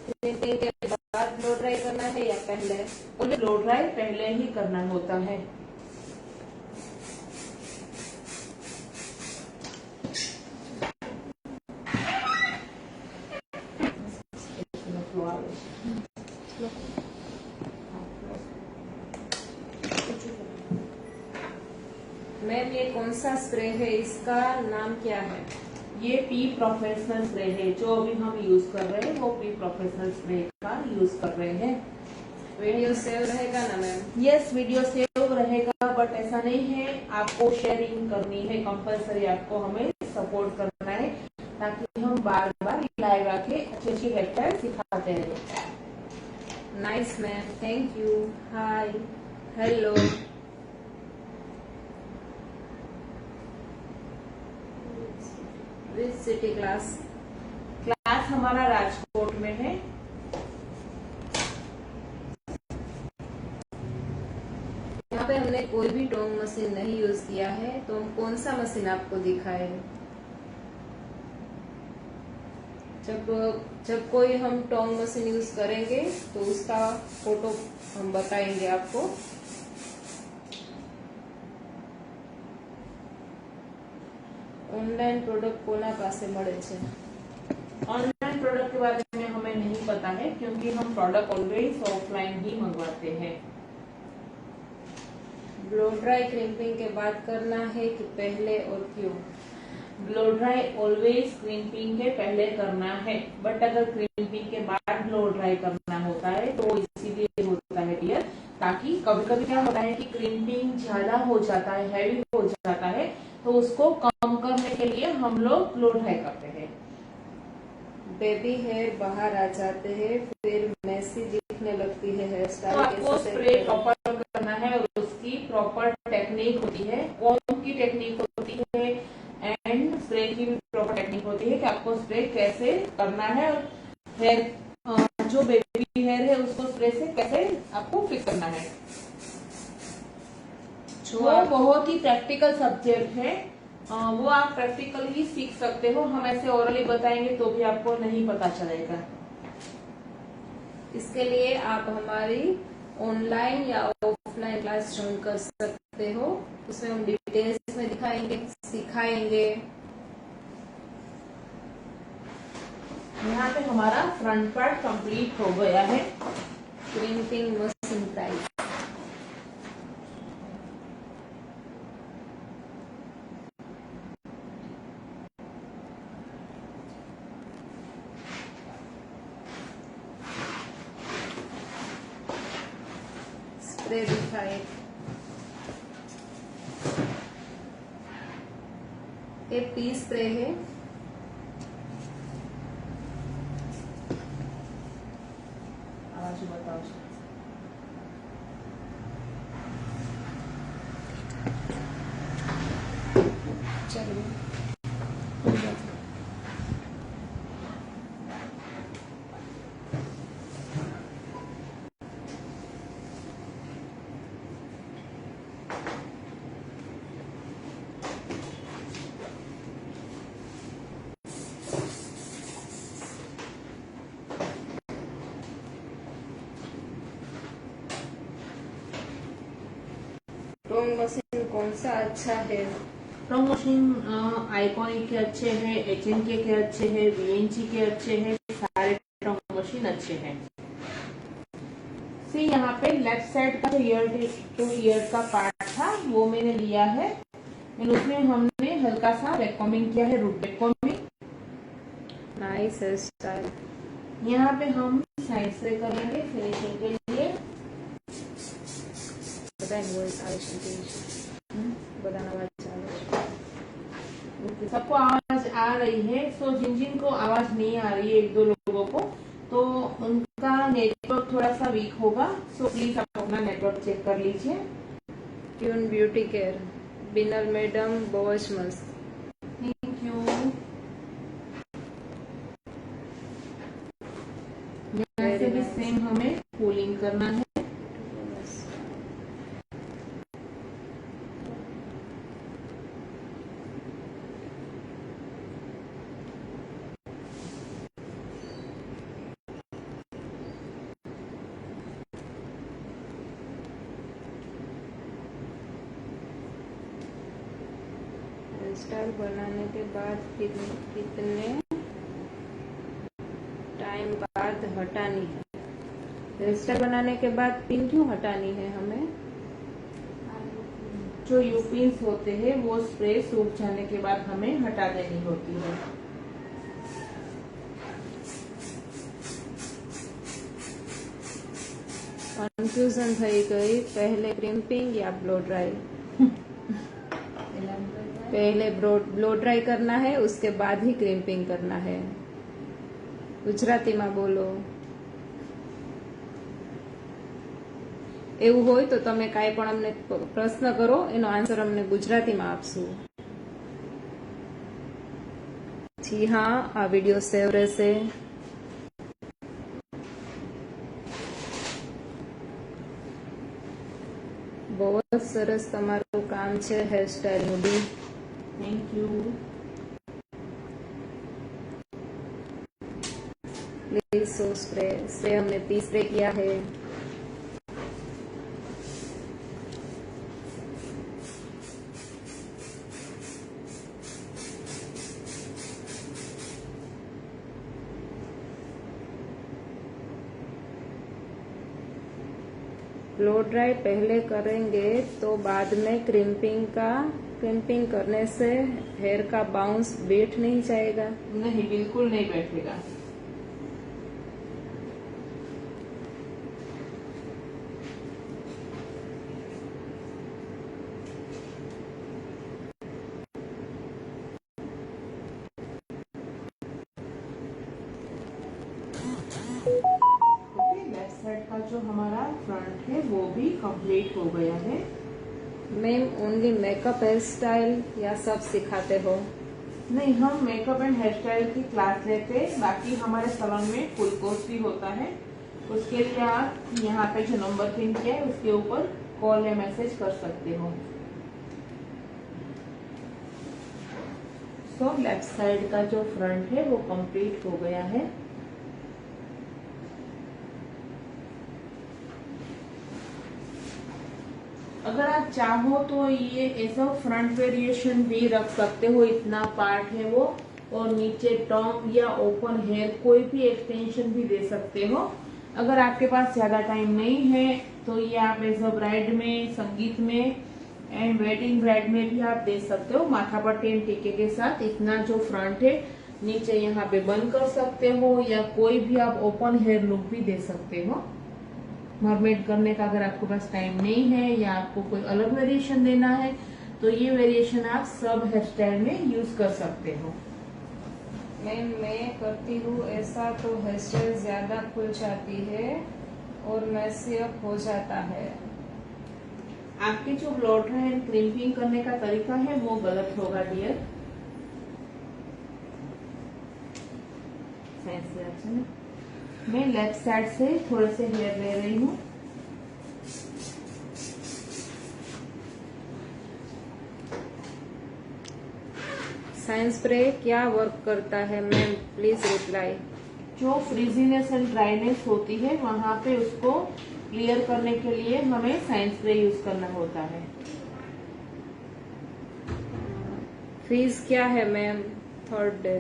Crimping के बाद ब्लो ड्राई करना है या पहले? ब्लो ड्राई पहले ही करना होता है। मैम ये कौन सा स्प्रे है, इसका नाम क्या है? ये पी प्रोफेशनल स्प्रे है, जो अभी हम यूज कर रहे हैं वो पी प्रोफेशनल स्प्रे का यूज कर रहे हैं। वीडियो सेव रहेगा ना मैम? यस, वीडियो सेव रहेगा, बट ऐसा नहीं है, आपको शेयरिंग करनी है कंपलसरी, आपको हमें सपोर्ट करना है ताकि हम बार बार लाइव आके अच्छी अच्छी हेयर स्टाइल सिखाते रहे। Nice ma'am, thank you. Hi, hello. Which city class? Class हमारा राजकोट में है। यहाँ पे हमने कोई भी टोंग मशीन नहीं यूज किया है, तो हम कौन सा मशीन आपको दिखाए? जब कोई हम टोंग मशीन यूज करेंगे तो उसका फोटो हम बताएंगे आपको। ऑनलाइन प्रोडक्ट कोना પાસે મળે છે? ऑनलाइन प्रोडक्ट के बारे में हमें नहीं पता है, क्योंकि हम प्रोडक्ट ऑलवेज ऑफलाइन ही मंगवाते हैं। ब्लो ड्राई क्रिम्पिंग के बाद करना है कि पहले और क्यों? ब्लो ड्राई ऑलवेज क्रिम्पिंग के पहले करना है, बट अगर क्रिम्पिंग के बाद ब्लो ड्राई करना होता है तो इसीलिए होता है डियर, ताकि कभी कभी क्या होता है कि क्रिम्पिंग ज्यादा हो जाता है, हैवी हो जाता है, तो उसको कम करने के लिए हम लोग ब्लो ड्राई करते हैं। बेबी हेयर बाहर आ जाते हैं, फिर मैसी दिखने लगती है हेयर तो स्टाइल, आपको कैसे स्प्रे सेट करें? प्रॉपर करना है और उसकी प्रॉपर टेक्निक होती है, कॉम्ब की टेक्निक होती है एंड स्प्रे की भी प्रॉपर टेक्निक होती है कि आपको स्प्रे कैसे करना है और हेयर जो बेबी हेयर है उसको स्प्रे से कैसे आपको फिक्स करना है। वो बहुत ही प्रैक्टिकल सब्जेक्ट है, वो आप प्रैक्टिकली ही सीख सकते हो, हम ऐसे ओरली बताएंगे तो भी आपको नहीं पता चलेगा। इसके लिए आप हमारी ऑनलाइन या ऑफलाइन क्लास ज्वाइन कर सकते हो, उसमें हम डिटेल्स में दिखाएंगे, सिखाएंगे। यहाँ पे हमारा फ्रंट पार्ट कंप्लीट हो गया है। Crimping machine price? स्प्रे दिखाए, ये पी स्प्रे है। आवाज बताओ। चलिए ड्रोन मशीन कौन सा अच्छा है? ड्रोन मशीन आइकॉनिक के अच्छे हैं, HNK के अच्छे हैं, VNC के अच्छे हैं, सारे ड्रोन मशीन अच्छे हैं। सी यहाँ पे लेफ्ट साइड का जो ईयर का पार्ट था वो मैंने लिया है, उसमें हमने हल्का सा वैक्यूमिंग किया है, root vacuuming. Nice hair style. यहाँ पे हम साइड से करेंगे फिनिशिंग के लिए। सबको आवाज आ रही है, सो जिन जिन को आवाज नहीं आ रही है, एक दो लोगों को, तो उनका नेटवर्क थोड़ा सा वीक होगा, सो प्लीज आप अपना नेटवर्क चेक कर लीजिए। ट्यून ब्यूटी केयर, बिनल मैडम बहुत मस्त। Thank you. यहाँ से भी सेम हमें कूलिंग करना है। स्टाइल बनाने के बाद कितने टाइम बाद हटानी है? हेयर स्टाइल बनाने के बाद पिन क्यों हटानी है हमें? जो यूपिन्स होते हैं वो स्प्रे सूख जाने के बाद हमें हटा देनी होती है। कंफ्यूजन થઈ गई, पहले क्रिम्पिंग या ब्लो ड्राई? पहले ब्लो ड्राई करना है, उसके बाद ही क्रिम्पिंग करना है। गुजराती में बोलो। એવું હોય તો તમે કાંઈ પણ અમને પ્રશ્ન કરો, એનો આન્સર અમને ગુજરાતીમાં આપશું। જી हाँ, આ વિડિયો સેવ રહેશે। बहुत સરસ તમારું કામ છે हेयर स्टाइल નું भी। Thank you. Please so spray हमने 30 स्प्रे किया है। ब्लो ड्राई पहले करेंगे तो बाद में क्रिम्पिंग करने से हेयर का बाउंस बैठ नहीं जाएगा? नहीं, बिल्कुल नहीं बैठेगा। लेफ्ट साइड का जो हमारा फ्रंट है वो भी कंप्लीट हो गया है। Ma'am only makeup hair style या सब सिखाते हो? नहीं, हम मेकअप एंड हेयर स्टाइल की क्लास लेते हैं, बाकी हमारे सैलून में फुल कोर्स भी होता है। उसके लिए आप यहाँ पे जो नंबर पिन किया है उसके ऊपर कॉल या मैसेज कर सकते हो। सो लेफ्ट साइड का जो फ्रंट है वो कंप्लीट हो गया है। अगर आप चाहो तो ये ऐसा फ्रंट वेरिएशन भी रख सकते हो, इतना पार्ट है वो, और नीचे टॉप या ओपन हेयर कोई भी एक्सटेंशन भी दे सकते हो। अगर आपके पास ज्यादा टाइम नहीं है तो ये आप एज अ ब्राइड में, संगीत में एंड वेडिंग ब्राइड में भी आप दे सकते हो। माथा पट्टी एंड टीके के साथ इतना जो फ्रंट है नीचे यहाँ पे बंद कर सकते हो, या कोई भी आप ओपन हेयर लुक भी दे सकते हो। मरमेड करने का अगर आपके पास टाइम नहीं है या आपको कोई अलग वेरिएशन देना है तो ये वेरिएशन आप सब हेयर स्टाइल में यूज कर सकते हो। मैम मैं करती हूँ ऐसा तो हेयर स्टाइल ज्यादा खुल जाती है और मैसी अप हो जाता है। आपके जो ब्लो ड्राई एंड क्रिम्पिंग करने का तरीका है वो गलत होगा डियर। मैं लेफ्ट साइड से थोड़े से हेयर ले रही हूँ। साइंस स्प्रे क्या वर्क करता है मैम, प्लीज रिप्लाई। जो फ्रीजीनेस एंड ड्राइनेस होती है वहां पे उसको क्लियर करने के लिए हमें साइंस स्प्रे यूज करना होता है। फीस क्या है मैम थर्ड डे?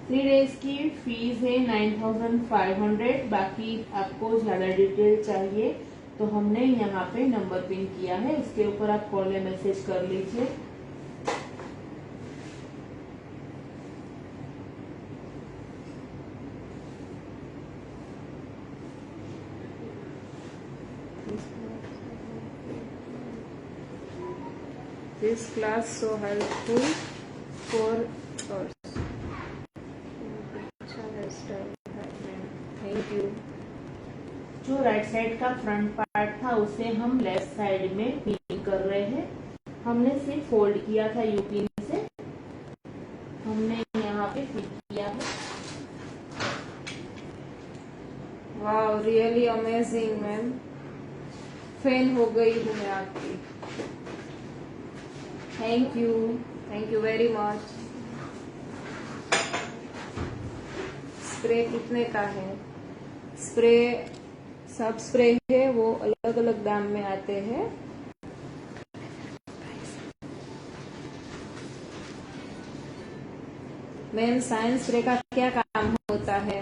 3 डेज की फीस है 9500। बाकी आपको ज्यादा डिटेल चाहिए तो हमने यहाँ पे नंबर पिन किया है, इसके ऊपर आप कॉल या मैसेज कर लीजिए। This class so helpful for us. अच्छा hairstyle है मैम, थैंक यू। जो राइट साइड का फ्रंट पार्ट था उसे हम लेफ्ट साइड में पिन कर रहे हैं। हमने सिर्फ फोल्ड किया था यूपिन से, हमने यहाँ पे पिन किया है। वाह रियली अमेजिंग मैम, फैन हो गई हूँ मैं आपकी। Thank you very much. Spray कितने का है? स्प्रे सब स्प्रे है वो अलग अलग दाम में आते हैं। मैम साइंस स्प्रे का क्या काम होता है?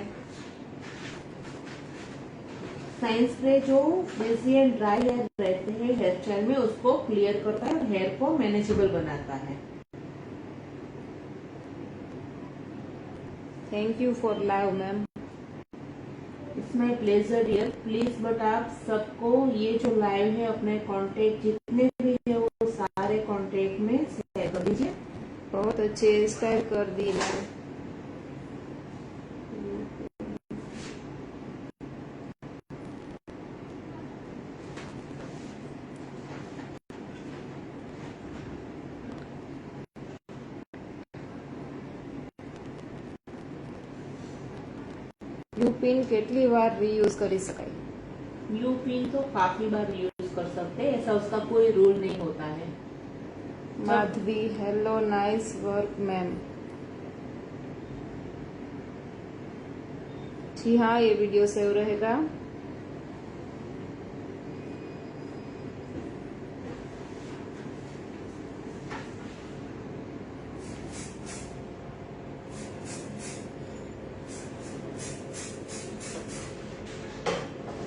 साइंस स्प्रे जो फ्रिजी एंड ड्राई हेयर रहते हैं हेयर स्टाइल में उसको क्लियर करता है और हेयर को मैनेजेबल बनाता है। Thank you for live ma'am. It's my pleasure dear. Please but आप सबको ये जो लाइव है अपने कांटेक्ट जितने भी है वो सारे कांटेक्ट में शेयर कर दीजिए। बहुत अच्छे स्टाइल कर दी मैम। यू पिन કેટલી વાર રીયુઝ કરી શકાય? यू पिन तो काफी बार यूज कर सकते हैं, ऐसा उसका कोई रूल नहीं होता है। Madhavi hello nice work ma'am. जी हाँ ये वीडियो सेव रहेगा।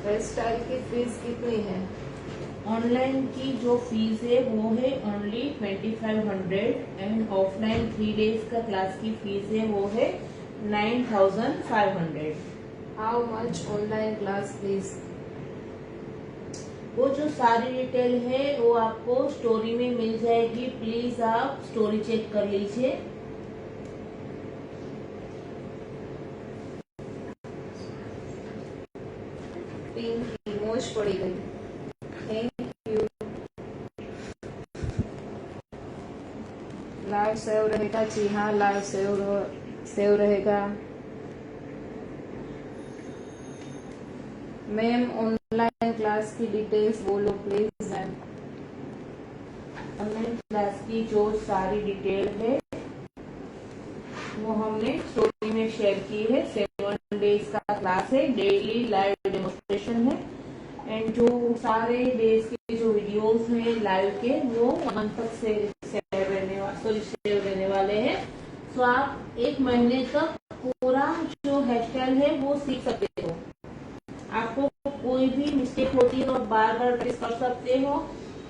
हेयर स्टाइल की फीस कितनी है? ऑनलाइन की जो फीस है वो है ओनली 2500 एंड ऑफलाइन 3 डेज का क्लास की फीस है वो है 9500। How much online class please? वो जो सारी डिटेल है वो आपको स्टोरी में मिल जाएगी, प्लीज आप स्टोरी चेक कर लीजिए। पिंक इमोज पड़ी गई। Thank you. लाइव सेव रहेगा? जी हाँ लाइव सेव रहेगा। मैम ऑनलाइन क्लास की डिटेल्स बोलो प्लीज मैम। ऑनलाइन क्लास की जो सारी डिटेल है वो हमने स्टोरी में शेयर की है। 7 डेज का क्लास है, डेली लाइव डेमोन्स्ट्रेशन है एंड जो सारे डेज के जो वीडियोस हैं लाइव के वो 1 मंथ तक सेव रहने वाले हैं। तो आप 1 महीने तक पूरा जो हेयर स्टाइल है वो सीख सकते हो। आपको कोई भी मिस्टेक होती है तो बार बार प्रैक्टिस कर सकते हो।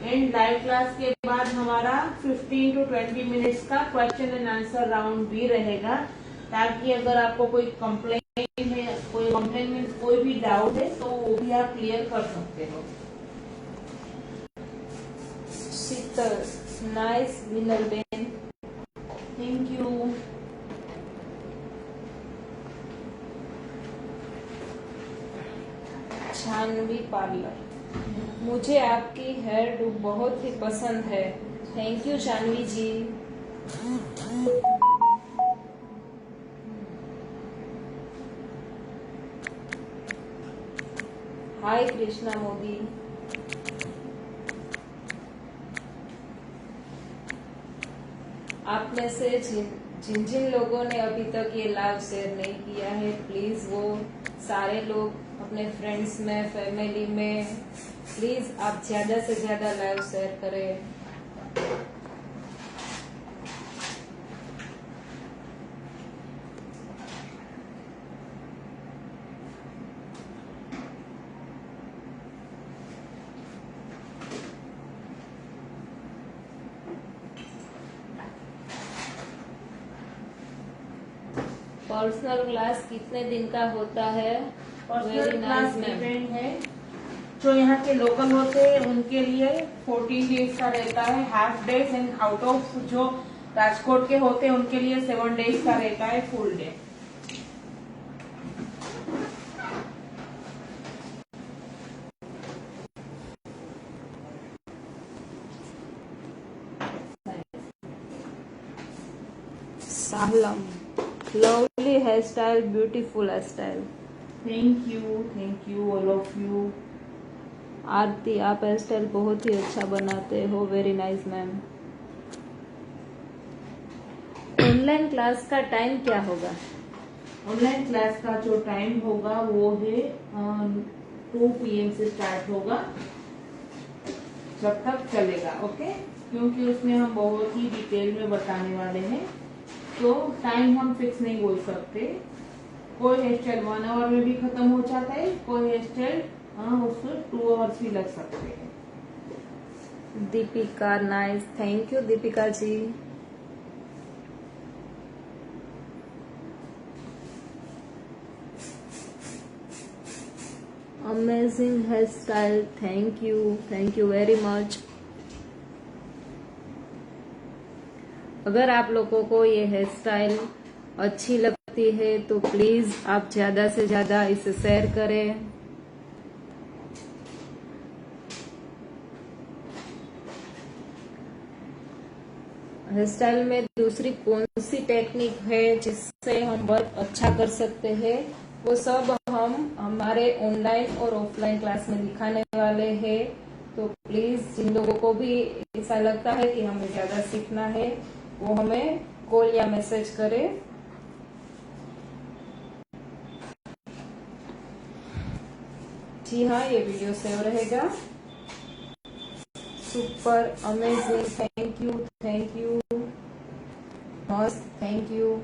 एंड लाइव क्लास के बाद हमारा 15 to 20 मिनट्स का क्वेश्चन एंड आंसर राउंड भी रहेगा, ताकि अगर आपको कोई कंप्लेन है, कोई कंप्लेन मीन्स कोई भी डाउट है तो वो भी आप क्लियर कर सकते हो। शीतल, नाइस विनर बेन। Thank you. छानवी पार्लर, मुझे आपकी हेयर डू बहुत ही पसंद है। Thank you Shanvi ji. Hi Krishna Modi. आप में से जिन जिन लोगों ने अभी तक ये लाइव शेयर नहीं किया है, प्लीज वो सारे लोग अपने फ्रेंड्स में, फैमिली में, प्लीज आप ज्यादा से ज्यादा लाइव शेयर करें। पर्सनल क्लास कितने दिन का होता है? पर्सनल क्लास डिपेंड है। जो यहाँ के लोकल होते हैं उनके लिए 14 डेज का रहता है, half days, and out of जो राजकोट के होते हैं उनके लिए 7 डेज का रहता है, full day. Salam, lovely hair style, beautiful hair style. Thank you all of you. Aarti, आप हेयर स्टाइल बहुत ही अच्छा बनाते हो। Very nice ma'am. Online class का टाइम क्या होगा? ऑनलाइन क्लास का जो टाइम होगा वो है 2 PM से स्टार्ट होगा, जब तक चलेगा। ओके, क्योंकि उसमें हम बहुत ही डिटेल में बताने वाले हैं, तो टाइम हम फिक्स नहीं बोल सकते। कोई हेयर स्टाइल 1 आवर में भी खत्म हो जाता है, कोई हेयर स्टाइल उसमें 2 आवर्स भी लग सकते हैं। Deepika, nice, thank you Deepika ji. Amazing hair style, thank you very much. अगर आप लोगों को ये हेयर स्टाइल अच्छी लगती है तो प्लीज आप ज्यादा से ज्यादा इसे शेयर करें। हेयर स्टाइल में दूसरी कौन सी टेक्निक है जिससे हम वर्क अच्छा कर सकते हैं, वो सब हम हमारे ऑनलाइन और ऑफलाइन क्लास में दिखाने वाले हैं। तो प्लीज जिन लोगों को भी ऐसा लगता है कि हमें ज्यादा सीखना है, वो हमें कॉल या मैसेज करें। जी हाँ, ये वीडियो सेव रहेगा। सुपर, अमेजिंग, थैंक यू मस्त, thank you.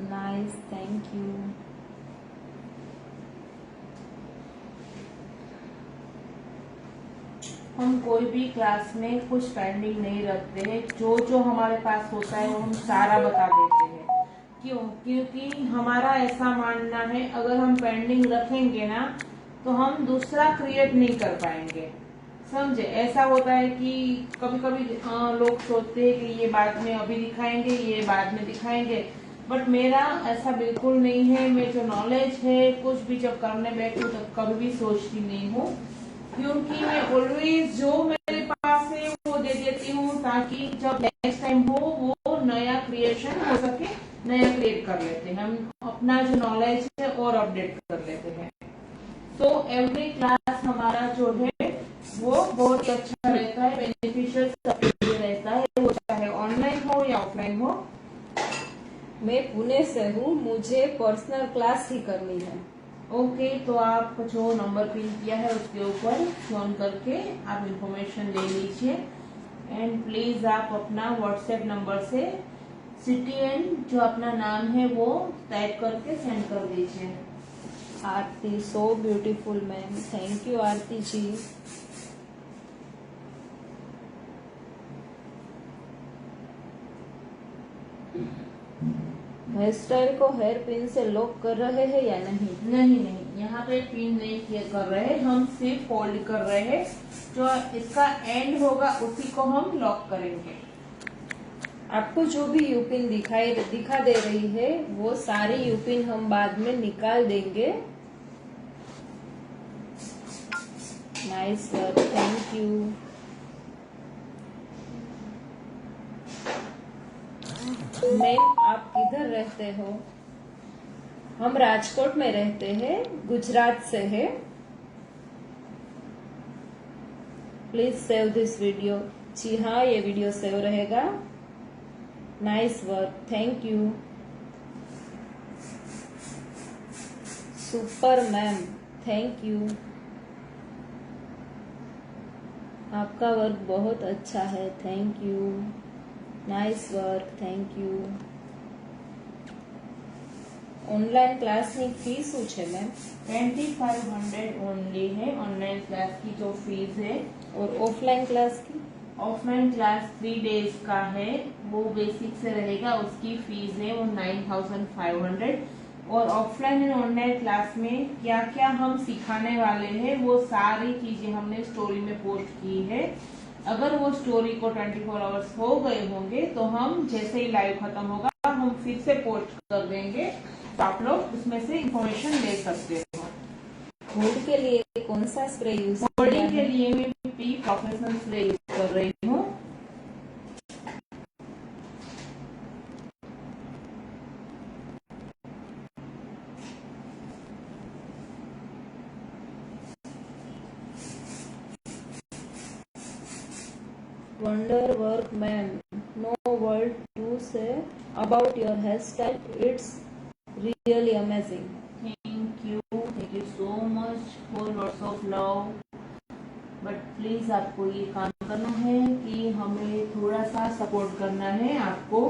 Nice, thank you. हम कोई भी क्लास में कुछ पेंडिंग नहीं रखते हैं, जो जो हमारे पास होता है वो हम सारा बता देते हैं। क्यों? क्योंकि हमारा ऐसा मानना है, अगर हम पेंडिंग रखेंगे ना तो हम दूसरा क्रिएट नहीं कर पाएंगे। समझे? ऐसा होता है कि कभी कभी लोग सोचते हैं कि ये बाद में अभी दिखाएंगे, ये बाद में दिखाएंगे, बट मेरा ऐसा बिल्कुल नहीं है। मैं जो नॉलेज है कुछ भी जब करने बैठूं तो कभी भी सोचती नहीं हूँ, क्योंकि मैं ऑलवेज जो मेरे पास है वो दे देती हूँ, ताकि जब नेक्स्ट टाइम हो वो नया क्रिएशन हो सके, नया क्रिएट कर लेते हैं हम, अपना जो नॉलेज है और अपडेट कर लेते हैं। तो एवरी क्लास हमारा जो है वो बहुत अच्छा रहता है, बेनिफिशियल सबके लिए रहता है, वो चाहे ऑनलाइन हो या ऑफलाइन हो। मैं पुणे से हूँ, मुझे पर्सनल क्लास ही करनी है। ओके, तो आप जो नंबर पिन किया है उसके ऊपर फोन करके आप इंफॉर्मेशन ले लीजिए, एंड प्लीज आप अपना व्हाट्सएप नंबर से सिटी एंड जो अपना नाम है वो टाइप करके सेंड कर दीजिए। Aarti, so beautiful ma'am, thank you Aarti ji. Hair style को हेयर पिन से लॉक कर रहे हैं या नहीं? नहीं नहीं, यहाँ पे पिन नहीं किया कर रहे हैं, हम सिर्फ फोल्ड कर रहे हैं। जो इसका एंड होगा उसी को हम लॉक करेंगे। आपको जो भी यूपिन दिखा दे रही है वो सारी यूपिन हम बाद में निकाल देंगे। Nice work, thank you. Ma'am आप किधर रहते हो? हम राजकोट में रहते हैं, गुजरात से है। Please save this video. जी हाँ, ये वीडियो सेव रहेगा। Nice work, thank you. Super ma'am, thank you. आपका वर्क बहुत अच्छा है, thank you. Nice work, thank you. Online क्लासની ફી શું છે મેમ? 2500 ओनली है ऑनलाइन क्लास की जो फीस है। और ऑफलाइन क्लास की? ऑफलाइन क्लास 3 डेज का है, वो बेसिक से रहेगा, उसकी फीस है वो 9500। और ऑफलाइन एंड ऑनलाइन क्लास में क्या क्या हम सिखाने वाले हैं वो सारी चीजें हमने स्टोरी में पोस्ट की है। अगर वो स्टोरी को 24 आवर्स हो गए होंगे तो हम जैसे ही लाइव खत्म होगा हम फिर से पोस्ट कर देंगे, तो आप लोग उसमें से इंफॉर्मेशन ले सकते हो। होल्ड के लिए कौन सा स्प्रे यूज? होल्डिंग के लिए मैं पी प्रोफेशनल स्प्रे यूज कर रही हूँ। Wonder work ma'am, no word to say about your hairstyle, it's really amazing. Thank you so much for lots of love. But please आपको ये काम करना है कि हमें थोड़ा सा सपोर्ट करना है। आपको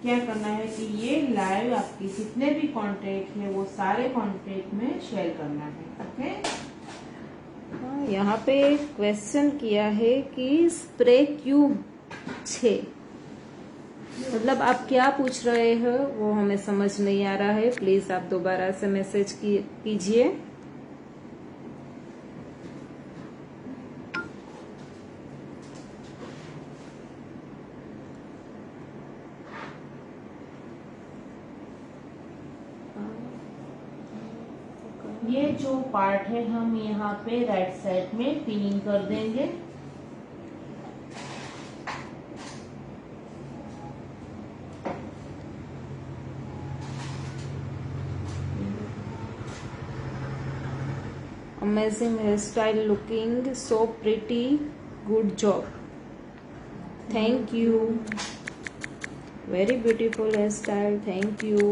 क्या करना है कि ये लाइव आपके जितने भी कांटेक्ट है वो सारे कांटेक्ट में शेयर करना है। ओके, यहाँ पे क्वेश्चन किया है कि स्प्रे क्यों छे, मतलब आप क्या पूछ रहे हो वो हमें समझ नहीं आ रहा है। प्लीज आप दोबारा से मैसेज कीजिए। ये जो पार्ट है हम यहाँ पे राइट साइड में पिनिंग कर देंगे। Amazing hairstyle, looking so pretty, good job, thank you, very beautiful hairstyle, thank you।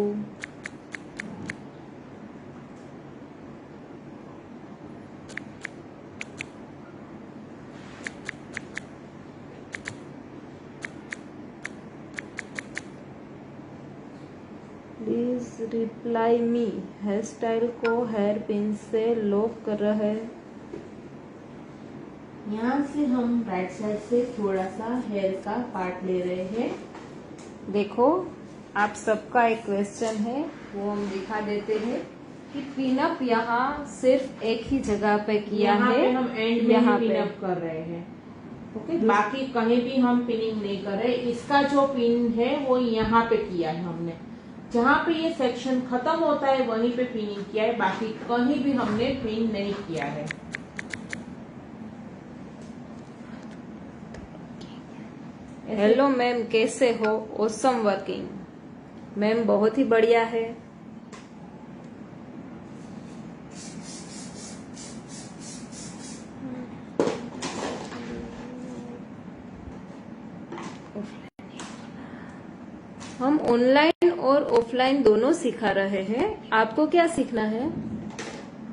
Please reply me, hair style को हेयर पिन से लॉक कर रहे। यहाँ से हम राइट साइड से थोड़ा सा हेयर का पार्ट ले रहे हैं। देखो, आप सबका एक क्वेश्चन है वो हम दिखा देते हैं कि पिनअप यहाँ सिर्फ एक ही जगह पे किया यहाँ है, पे हम एंड में यहाँ ही पे पिन अप कर रहे हैं। ओके, बाकी कहीं भी हम पिनिंग नहीं कर रहे। इसका जो पिन है वो यहाँ पे किया है हमने, जहाँ पे ये सेक्शन खत्म होता है वहीं पे पिनिंग किया है, बाकी कहीं भी हमने पिन नहीं किया है। हेलो मैम, कैसे हो? ऑसम वर्किंग मैम, बहुत ही बढ़िया है। हम ऑनलाइन और ऑफलाइन दोनों सिखा रहे हैं, आपको क्या सीखना है?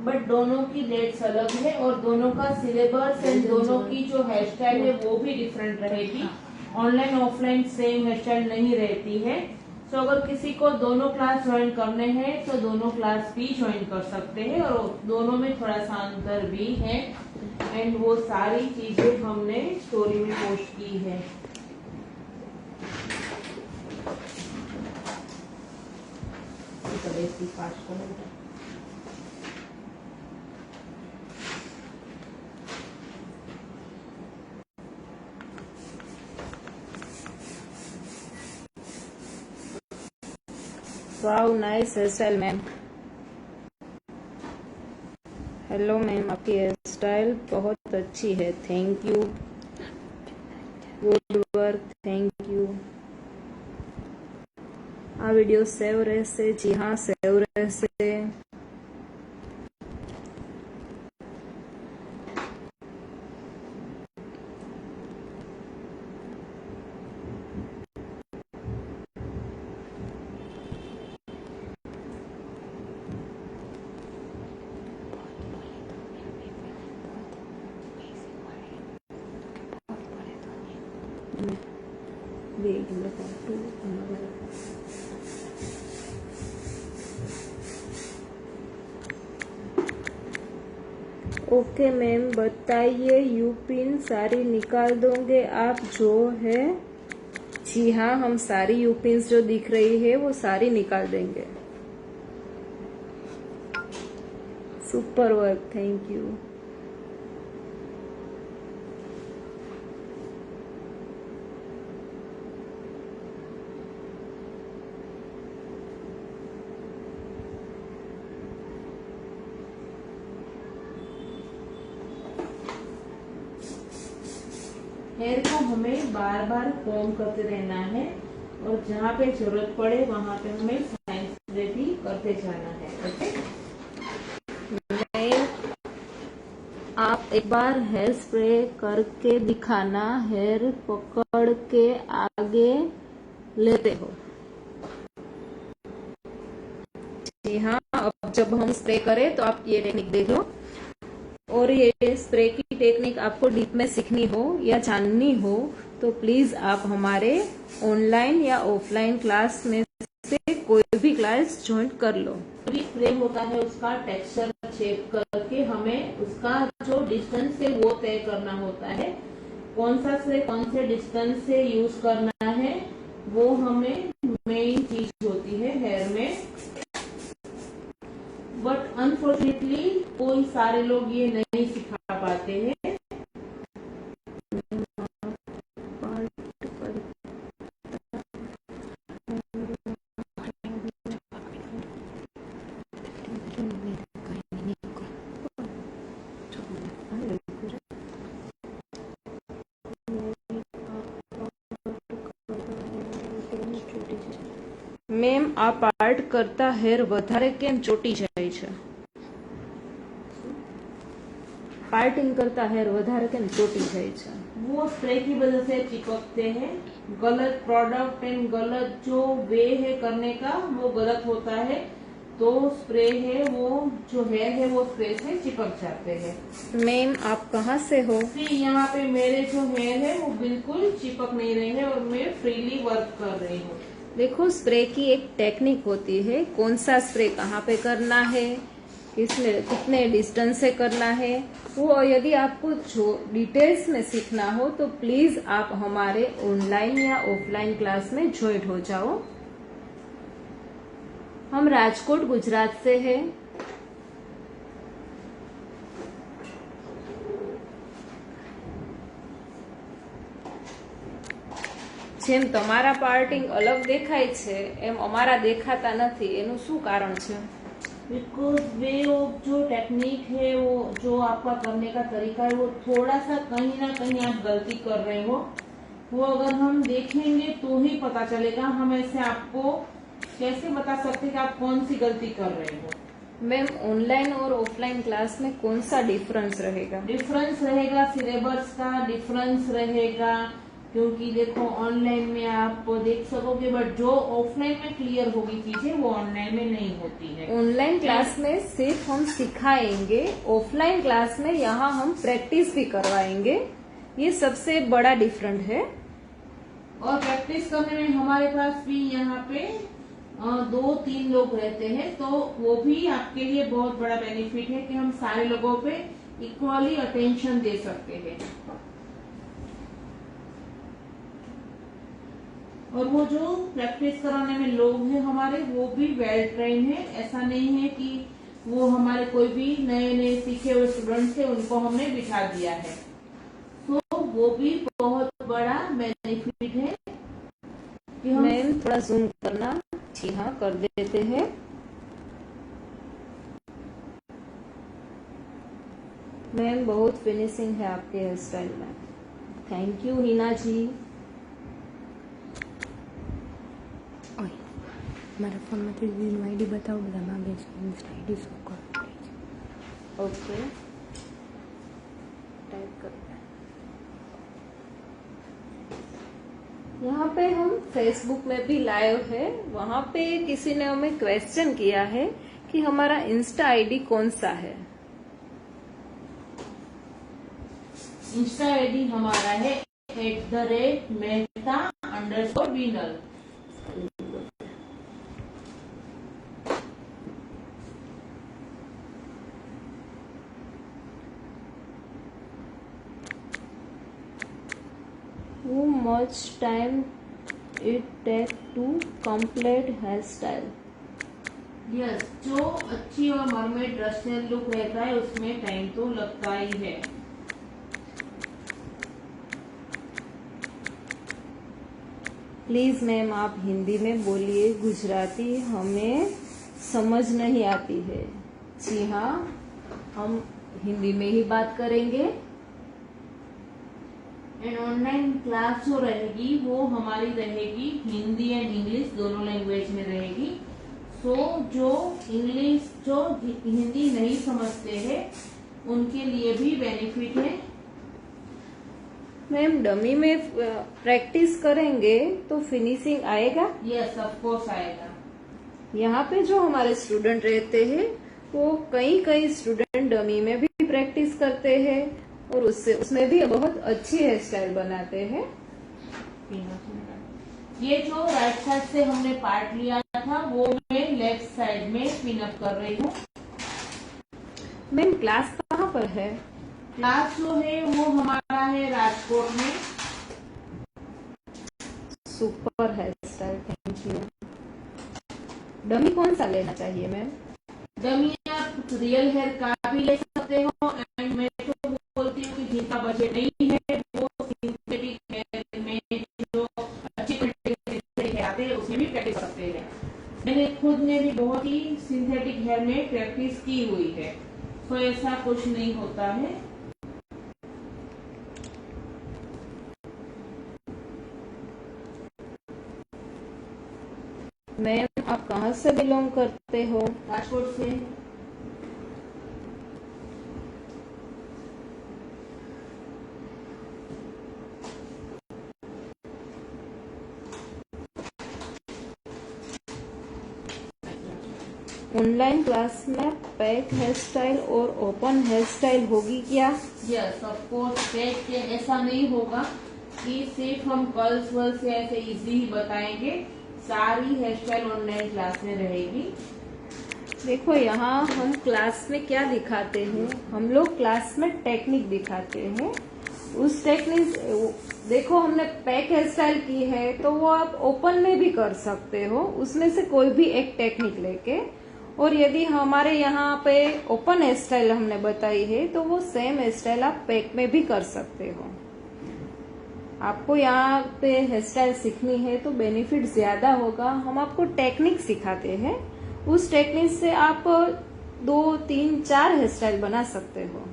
बट दोनों की डेट्स अलग है और दोनों का सिलेबस एंड दोनों की जो हेयर स्टाइल है वो भी डिफरेंट रहेगी। Online offline same here style नहीं रहती है। तो अगर किसी को दोनों क्लास ज्वाइन करने हैं तो दोनों क्लास भी ज्वाइन कर सकते हैं, और दोनों में थोड़ा सा अंतर भी है। एंड वो सारी चीजें हमने स्टोरी में पोस्ट की है। अभी 5 करो बेटा। Wow nice hair style ma'am. Hello ma'am, आपकी हेयर स्टाइल बहुत अच्छी है, thank you, good work, thank you. આ વિડીયો સેવ રહેશે? જી हाँ, સેવ રહેશે। ओके मैम, बताइए यू पिन सारी निकाल दोगे आप जो है? जी हाँ, हम सारी यू पिन्स जो दिख रही है वो सारी निकाल देंगे। Super work, thank you. Hair को हमें बार बार कॉम्ब करते रहना है और जहाँ पे जरूरत पड़े वहाँ पे हमें फाइन स्प्रे भी करते जाना है। ओके, आप एक बार हेयर स्प्रे करके दिखाना, हेयर पकड़ के आगे लेते हो। जी हाँ, अब जब हम स्प्रे करें तो आप ये टेक्निक देख लो, और ये स्प्रे की टेक्निक आपको डीप में सीखनी हो या जाननी हो तो प्लीज आप हमारे ऑनलाइन या ऑफलाइन क्लास में से कोई भी क्लास ज्वाइन कर लो। भी स्प्रे होता है उसका टेक्सचर चेक करके हमें उसका जो डिस्टेंस है वो तय करना होता है। कौन सा स्प्रे कौन से डिस्टेंस से यूज करना है वो हमें मेन चीज होती है हेयर में। बट अनफॉर्चुनेटली कोई सारे लोग ये नहीं सिखा पाते हैं। મેમ, આ પાર્ટ કરતા હેર વધારે કેમ ચોટી જાય છે? पार्टिंग करता हेयर વધારે કેમ ચોટી જાય છે? वो स्प्रे की वजह से चिपकते हैं। गलत प्रोडक्ट एंड गलत जो वे है करने का वो गलत होता है, तो स्प्रे है वो जो हेयर है वो स्प्रे से चिपक जाते हैं। मैम, आप कहाँ से हो? फिर यहाँ पे मेरे जो हेयर है वो बिल्कुल चिपक नहीं रहे हैं और मैं फ्रीली वर्क कर रही हूँ। देखो, स्प्रे की एक टेक्निक होती है, कौन सा स्प्रे कहाँ पे करना है, कितने डिस्टेंस से करना है, वो यदि आपको डिटेल्स में सीखना हो तो प्लीज आप हमारे ऑनलाइन या ऑफलाइन क्लास में ज्वाइन हो जाओ। हम राजकोट गुजरात से हैं। જેમ તમારા પાર્ટિંગ અલગ દેખાય છે એમ અમારા દેખાતા નથી, એનું શું કારણ છે? बिकॉज वे जो टेक्निक है वो जो आपका करने का तरीका है वो थोड़ा सा कहीं ना कहीं आप गलती कर रहे हो। वो अगर हम देखेंगे तो ही पता चलेगा। हम ऐसे आपको कैसे बता सकते कि आप कौन सी गलती कर रहे हो। मैम, ऑनलाइन और ऑफलाइन क्लास में कौन सा डिफरेंस रहेगा? डिफरेंस रहेगा सिलेबस का डिफरेंस रहेगा, क्योंकि देखो ऑनलाइन में आप देख सकोगे बट जो ऑफलाइन में क्लियर होगी चीजें वो ऑनलाइन में नहीं होती है। ऑनलाइन क्लास में सिर्फ हम सिखाएंगे, ऑफलाइन क्लास में यहाँ हम प्रैक्टिस भी करवाएंगे। ये सबसे बड़ा डिफरेंट है। और प्रैक्टिस करने में हमारे पास भी यहाँ पे 2-3 लोग रहते हैं, तो वो भी आपके लिए बहुत बड़ा बेनिफिट है कि हम सारे लोगों पे इक्वली अटेंशन दे सकते हैं। और वो जो प्रैक्टिस कराने में लोग हैं हमारे, वो भी वेल ट्रेन है। ऐसा नहीं है कि वो हमारे कोई भी नए नए सीखे हुए स्टूडेंट थे उनको हमने बिठा दिया है। तो वो भी बहुत बड़ा बेनिफिट है कि हम मैम थोड़ा जूम करना। जी हाँ, कर देते हैं। मैम बहुत फिनिशिंग है आपके हेयर स्टाइल में। थैंक यू हिना जी। ઓય મારા ફોનમાંથી દીદીનું આઈડી બતાવો, બધા માગે છે ઇન્સ્ટા આઈડી શું કરો પ્લીઝ. ओके, टाइप करते हैं। यहाँ पे हम फेसबुक में भी लाइव है। वहाँ पे किसी ने हमें क्वेश्चन किया है कि हमारा इंस्टा आईडी कौन सा है। इंस्टा आईडी हमारा है @mehta_winner। How much time it take to complete hairstyle? Yes, जो अच्छी और मरमेड रशियन लुक रहता है उसमें टाइम तो लगता ही है। प्लीज मैम आप हिंदी में बोलिए, गुजराती हमें समझ नहीं आती है। जी हाँ, हम हिंदी में ही बात करेंगे। एंड ऑनलाइन क्लास जो रहेगी वो हमारी रहेगी हिंदी एंड इंग्लिश दोनों लैंग्वेज में रहेगी। सो जो हिंदी नहीं समझते हैं उनके लिए भी बेनिफिट है। मैम डमी में प्रैक्टिस करेंगे तो फिनिशिंग आएगा। यस, ऑफ कोर्स आएगा। यहाँ पे जो हमारे स्टूडेंट रहते हैं वो कई स्टूडेंट डमी में भी प्रैक्टिस करते हैं और उसमें भी बहुत अच्छी हेयर स्टाइल बनाते हैं। ये जो राइट साइड से हमने पार्ट लिया था वो मैं लेफ्ट साइड में पिनअप कर रही हूँ। मैम क्लास कहाँ पर है? क्लास जो है वो हमारा है राजकोट में। Super hair style, thank you. Dummy कौन सा लेना चाहिए मैम? डमी आप रियल हेयर का भी ले सकते हो एंड मैं तो बोलती हूँ कि जिनका बजट नहीं है वो सिंथेटिक हेयर में जो अच्छी क्वालिटी आते हैं उसमें भी प्रैक्टिस करते हैं। मैंने खुद ने भी बहुत ही सिंथेटिक हेयर में प्रैक्टिस की हुई है, तो ऐसा कुछ नहीं होता है। मैम आप कहाँ से बिलोंग करते हो? राजकोट से। ऑनलाइन क्लास में पैक हेयर स्टाइल और ओपन हेयर स्टाइल होगी क्या? Yes, of course. पैक के ऐसा नहीं होगा कि सिर्फ हम कर्ल्स वर्ल्स या ऐसे इजी ही बताएंगे, सारी हेयर स्टाइल ऑनलाइन क्लास में रहेगी। देखो यहाँ हम क्लास में क्या दिखाते हैं, हम लोग क्लास में टेक्निक दिखाते हैं। उस टेक्निक देखो हमने पैक हेयर स्टाइल की है तो वो आप ओपन में भी कर सकते हो, उसमें से कोई भी एक टेक्निक लेके। और यदि हमारे यहाँ पे ओपन हेयर स्टाइल हमने बताई है तो वो सेम हेयर स्टाइल आप पैक में भी कर सकते हो। आपको यहाँ पे हेयर स्टाइल सीखनी है तो बेनिफिट ज्यादा होगा। हम आपको टेक्निक सिखाते हैं, उस टेक्निक से आप 2, 3, 4 हेयर स्टाइल बना सकते हो।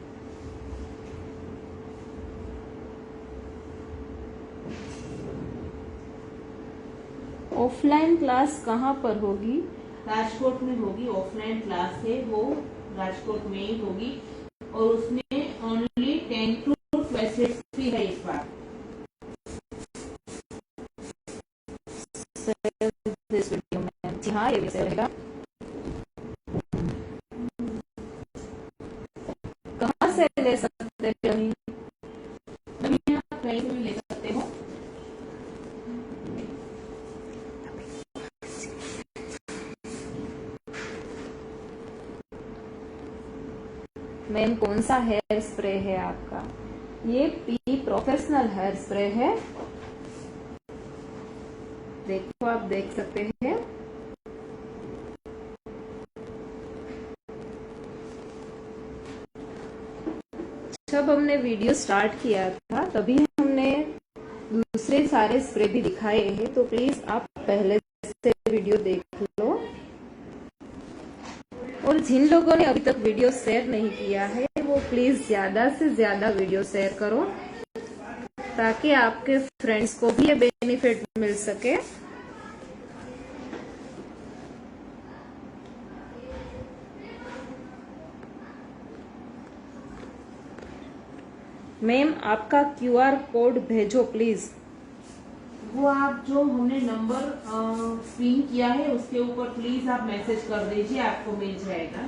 ऑफलाइन क्लास कहाँ पर होगी? राजकोट में होगी। ऑफलाइन क्लास है वो राजकोट में ही होगी और उसमें ओनली 10 to 12 सीट्स ही है इस बार। जी हाँ, ये भी सही रहेगा। कहाँ से ले सकते हैं? आप कहीं से भी ले सकते हो। मैम कौन सा हेयर स्प्रे है आपका? ये पी प्रोफेशनल हेयर स्प्रे है। देखो, आप देख सकते हैं। जब हमने वीडियो स्टार्ट किया था तभी हमने दूसरे सारे स्प्रे भी दिखाए हैं, तो प्लीज आप पहले से वीडियो देख लो। और जिन लोगों ने अभी तक वीडियो शेयर नहीं किया है वो प्लीज ज्यादा से ज्यादा वीडियो शेयर करो, ताकि आपके फ्रेंड्स को भी ये बेनिफिट मिल सके। मैम, आपका QR कोड भेजो प्लीज। वो आप जो हमने नंबर पिन किया है उसके ऊपर प्लीज आप मैसेज कर दीजिए, आपको मिल जाएगा।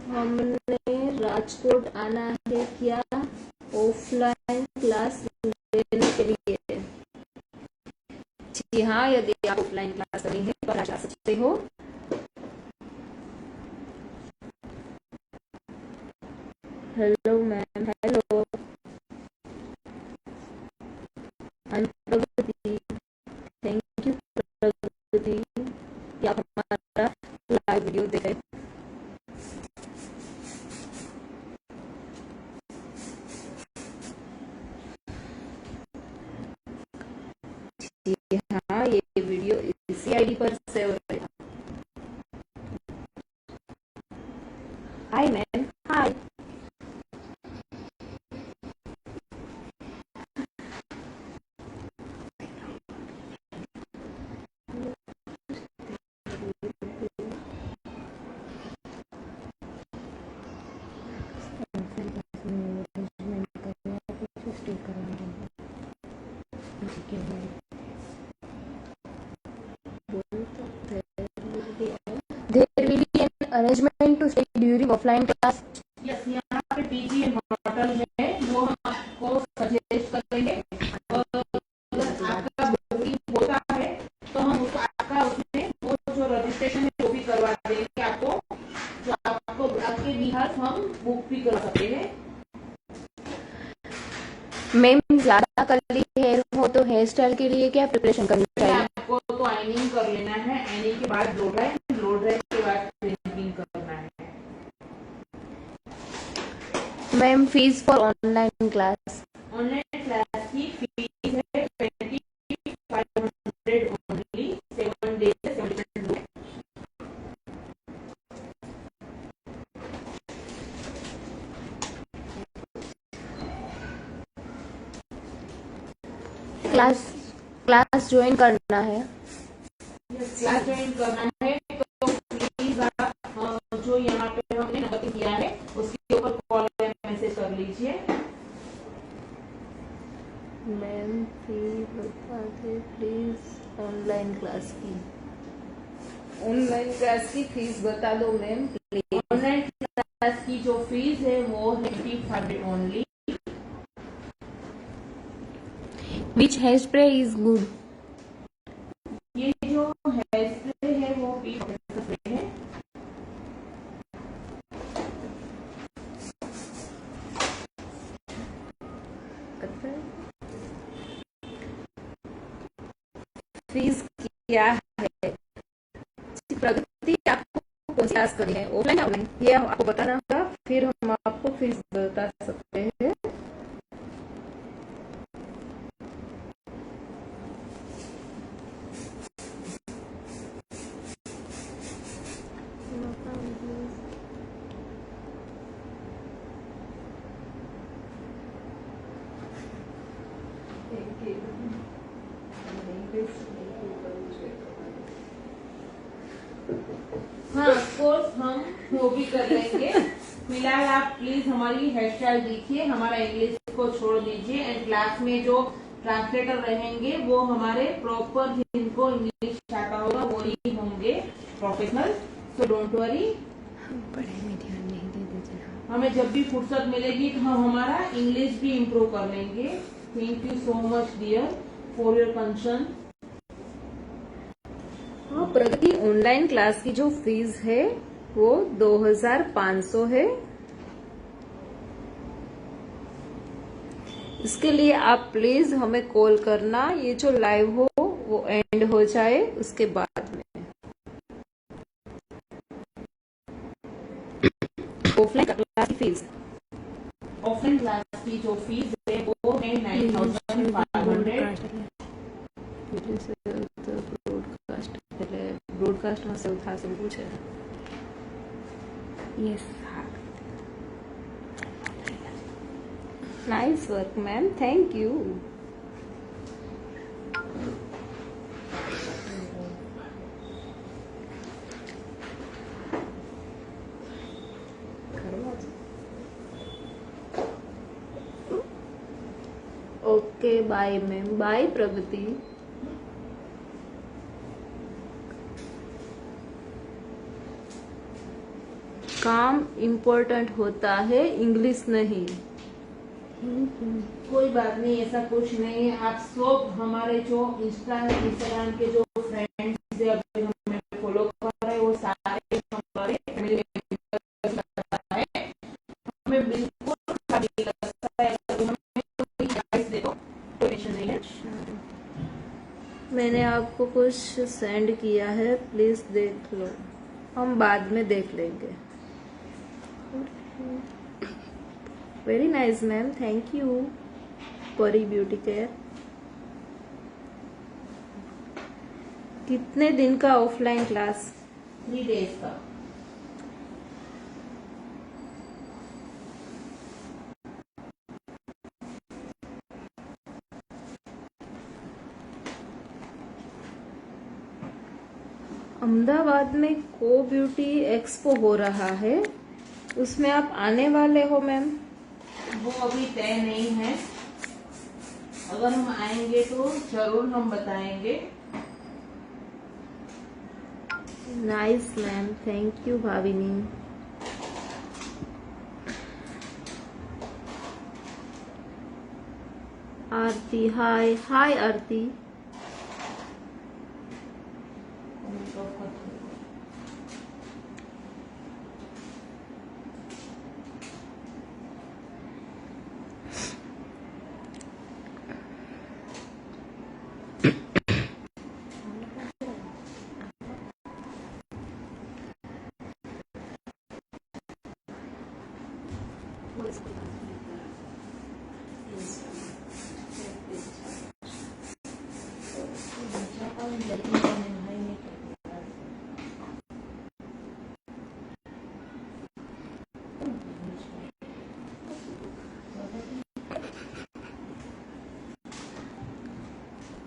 हमने राजकोट आना है क्या ऑफलाइन क्लास लेने के लिए? जी हाँ, यदि आप ऑफलाइन क्लास करनी है तो आप जा सकते हो। Hello ma'am, hello, I am Pragati. Thank you Pragati कि आप हमारा लाइव वीडियो देख रहे हैं। जी हाँ, ये वीडियो इसी आईडी पर सेव रहेगा। Hi ma'am, hi. There will be an arrangement to stay during offline class. Yes, यहाँ पे पीजी होटल है, वो हम आपको सजेस्ट करेंगे। और अगर आपका बुकिंग होता है तो हम उसको आपका उसमें वो जो रजिस्ट्रेशन है वो भी करवा देंगे आपको, जो आपको आपके बिहार हम बुक भी कर सकते हैं। मैम, ज्यादा कर्ली हेयर हो तो हेयर स्टाइल के लिए क्या प्रिपरेशन करनी चाहिए? आपको तो आइनिंग कर लेना है, आइनिंग के बाद ब्लो ड्राई, ब्लो ड्राई के बाद प्रिंटिंग करना है। Ma'am, fees for online class? Online class की फीस है 2500 ओनली, 7 days 700 लोग। क्लास ज्वाइन करना है? क्लास ज्वाइन करना है तो प्लीज आप जो यहाँ पे हमने नंबर किया है उसके ऊपर कॉल या मैसेज कर लीजिए। मैम, फी बता दे प्लीज। ऑनलाइन क्लास की फीस बता दो मैम प्लीज। ऑनलाइन क्लास की जो फीस है वो है 2500 only. Which hair spray is good? ये जो हेयर स्प्रे है वो पी स्प्रे है। फीस क्या है? प्रगति, आपको कौन सी क्लास करनी है, ऑफलाइन या ऑनलाइन, ये आपको बताना होगा, फिर हम आपको फीस बता सकते हैं। हाँ, ऑफकोर्स हम वो भी कर लेंगे। फिलहाल आप प्लीज हमारी हेयर स्टाइल देखिए, हमारा इंग्लिश को छोड़ दीजिए, एंड क्लास में जो ट्रांसलेटर रहेंगे वो हमारे प्रॉपर जिनको इंग्लिश आता होगा वो ही होंगे प्रोफेशनल, सो डोंट वरी। पढ़ाई में ध्यान नहीं दे देते। हमें जब भी फुर्सत मिलेगी तो हम हमारा इंग्लिश भी इम्प्रूव कर लेंगे। Thank you so much, dear, for your concern. हाँ, प्रगति ऑनलाइन क्लास की जो फीस है वो 2500 है। इसके लिए आप प्लीज हमें कॉल करना, ये जो लाइव हो वो एंड हो जाए उसके बाद में। ऑफलाइन क्लास की फीस, ऑफलाइन क्लास की जो फीस है वो है 9500। ब्रॉडकास्ट में सेव था सब कुछ है। यस हाँ nice work ma'am, thank you. Okay bye ma'am, bye Pragati. काम इम्पोर्टेंट होता है, इंग्लिश नहीं। कोई बात नहीं, ऐसा कुछ नहीं है। आप सब हमारे जो इंस्टाग्राम के जो फ्रेंड्स है अभी हमें फॉलो कर रहे हैं वो सारे हमारे फैमिली मेंबर्स हैं। हमें बिल्कुल खाली लगता है अगर हमें कोई गाइड दे दो, कोई टेंशन नहीं है। मैंने आपको कुछ सेंड किया है, प्लीज देख लो, हम बाद में देख लेंगे। Very nice ma'am, thank you. परी ब्यूटी केयर। कितने दिन का ऑफलाइन क्लास? 3 days का। अहमदाबाद में को ब्यूटी एक्सपो हो रहा है, उसमें आप आने वाले हो मैम? वो अभी तय नहीं है, अगर हम आएंगे तो जरूर हम बताएंगे। Nice ma'am, thank you Bhavini. Aarti, hi hi Aarti.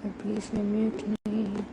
अभी इसमें म्यूट नहीं है।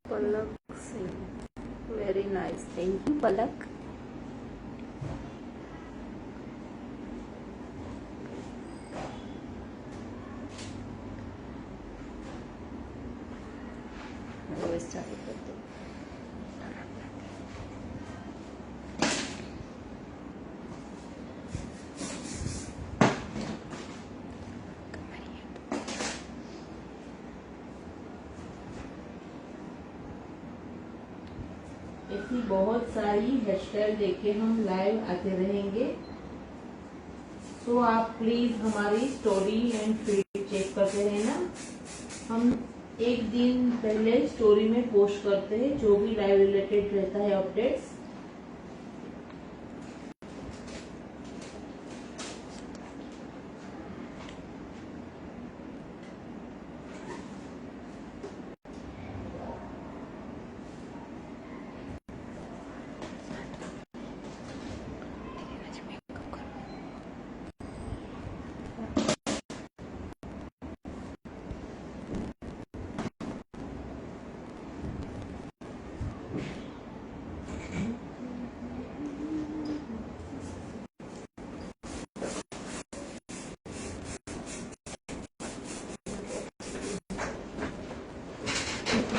Palak Singh, very nice, thank you Palak. चालू कर दो। ऐसी बहुत सारी हेयरस्टाइल लेके हम लाइव आते रहेंगे, तो आप प्लीज हमारी स्टोरी एंड फीड चेक करते रहना। हम एक दिन पहले स्टोरी में पोस्ट करते हैं जो भी लाइव रिलेटेड रहता है अपडेट्स।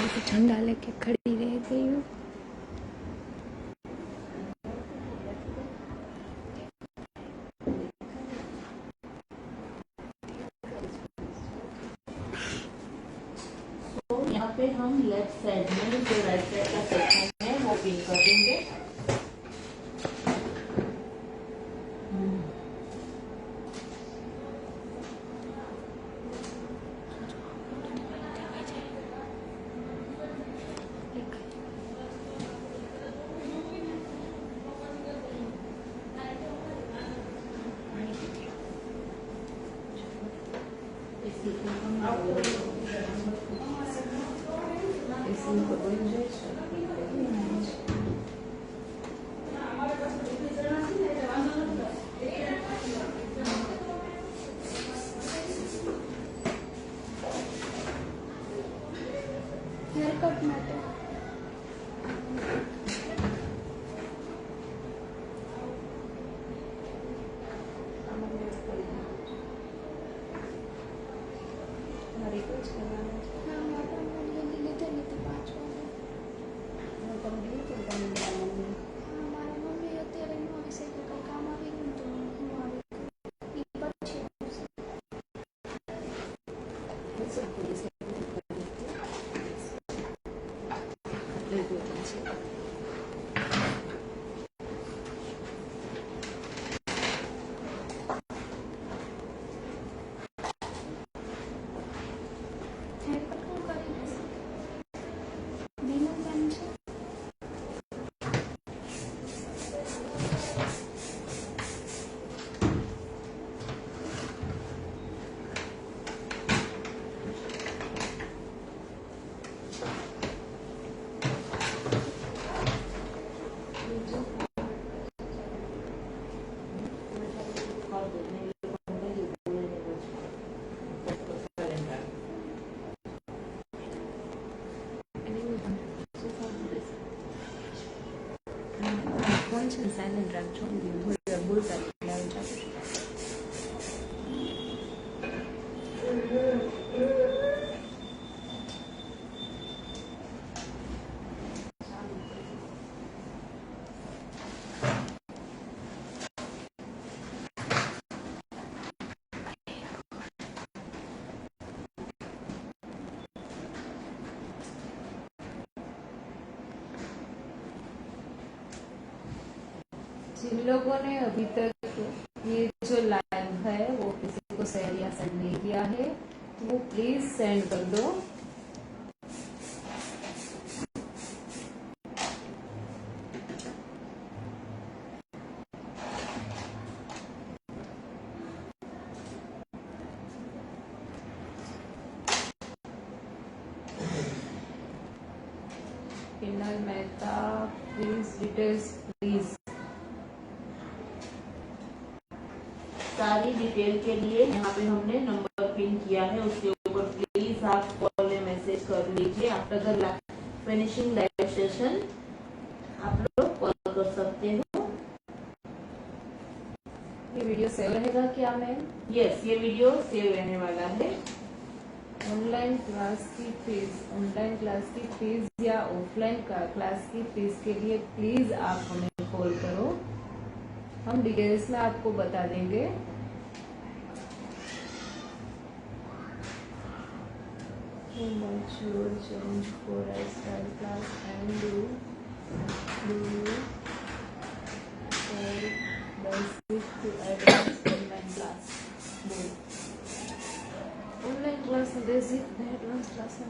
से झंडा लेके खड़ी रह गई हूँ। तो यहाँ पे हम लेफ्ट साइड में जो राइट साइड का सेक्शन है वो पिन कर देंगे। हेयरकट માટે ફોન છે સાયલેન્ટ રાખજો, થોડી વાર બોલતા આવી જાવ. जिन लोगों ने अभी तक ये जो लाइव है वो किसी को शेयर या सेंड नहीं किया है वो प्लीज सेंड कर दो. Penal Mehta please details please. सारी डिटेल के लिए यहाँ पे हमने नंबर पिन किया है, उसके ऊपर प्लीज आप कॉल में मैसेज कर लीजिए. After the finishing live session आप लोग कॉल कर सकते हो. ये वीडियो सेव रहेगा क्या मैम? यस, ये वीडियो सेव रहने वाला है. ऑनलाइन क्लास की फीस या ऑफलाइन क्लास की फीस के लिए प्लीज आप हमें कॉल करो, हम डिटेल्स में आपको बता देंगे. change for a style class and do you basic to advanced online class. Online class basic advanced class है.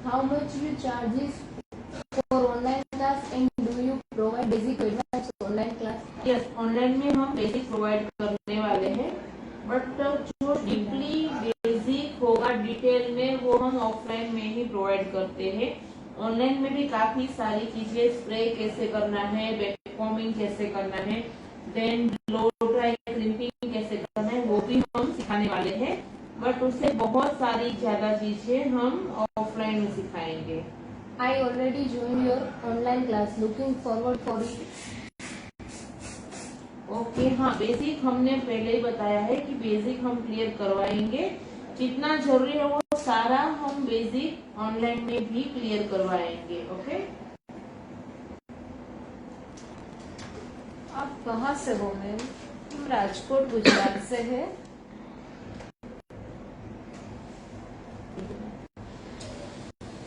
How much you charges for online class and do you provide basic advanced online class? Yes, online में हम basic provide करने वाले हैं, but जो deeply basic होगा detail में वो हम ऑफलाइन में ही प्रोवाइड करते हैं. ऑनलाइन में भी काफी सारी चीजें, स्प्रे कैसे करना है, वैक्यूमिंग कैसे करना है, देन ब्लो ड्राई क्रिम्पिंग कैसे करना है, वो भी हम सिखाने वाले हैं। बट उससे बहुत सारी ज्यादा चीजें हम ऑफलाइन में सिखाएंगे। I already joined your online class. Looking forward for it. Okay, हाँ, बेसिक हमने पहले ही बताया है कि बेसिक हम क्लियर करवाएंगे। जितना जरूरी है वो सारा हम बेसिक ऑनलाइन में भी क्लियर करवाएंगे। ओके, आप कहाँ से हो मैम? हम राजकोट गुजरात से है।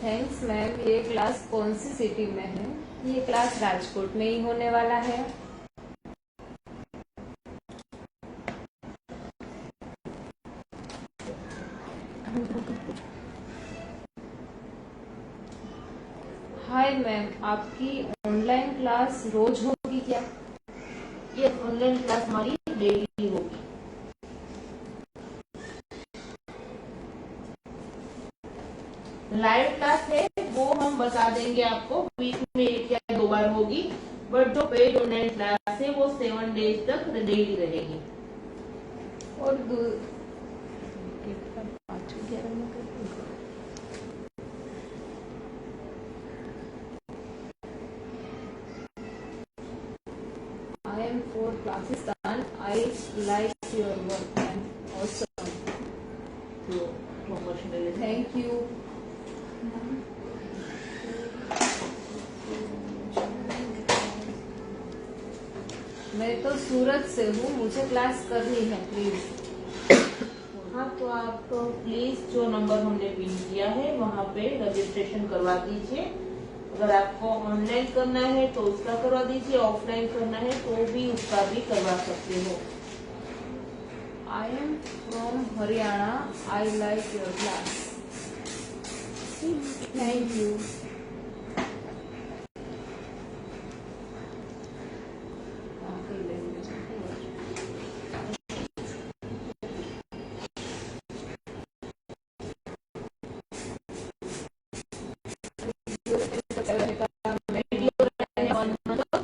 Thanks ma'am. ये क्लास कौन सी सिटी में है? ये क्लास राजकोट में ही होने वाला है। हाय मैम, आपकी ऑनलाइन क्लास रोज होगी क्या? ये ऑनलाइन क्लास हमारी डेली होगी। लाइव क्लास है वो हम बता देंगे आपको, वीक में 1 या 2 बार होगी। बट जो पेड ऑनलाइन क्लास है वो 7 डेज तक डेली रहेगी। और I am for Pakistan. I like your work and awesome. तो प्रोमोशनल Thank you. मैं तो सूरत से हूँ, मुझे क्लास करनी है प्लीज। हाँ, तो आप प्लीज जो नंबर हमने पिन किया है वहाँ पे रजिस्ट्रेशन करवा दीजिए। अगर आपको ऑनलाइन करना है तो उसका करवा दीजिए, ऑफलाइन करना है तो भी उसका भी करवा सकते हो। I am from Haryana. I like your class. Thank you.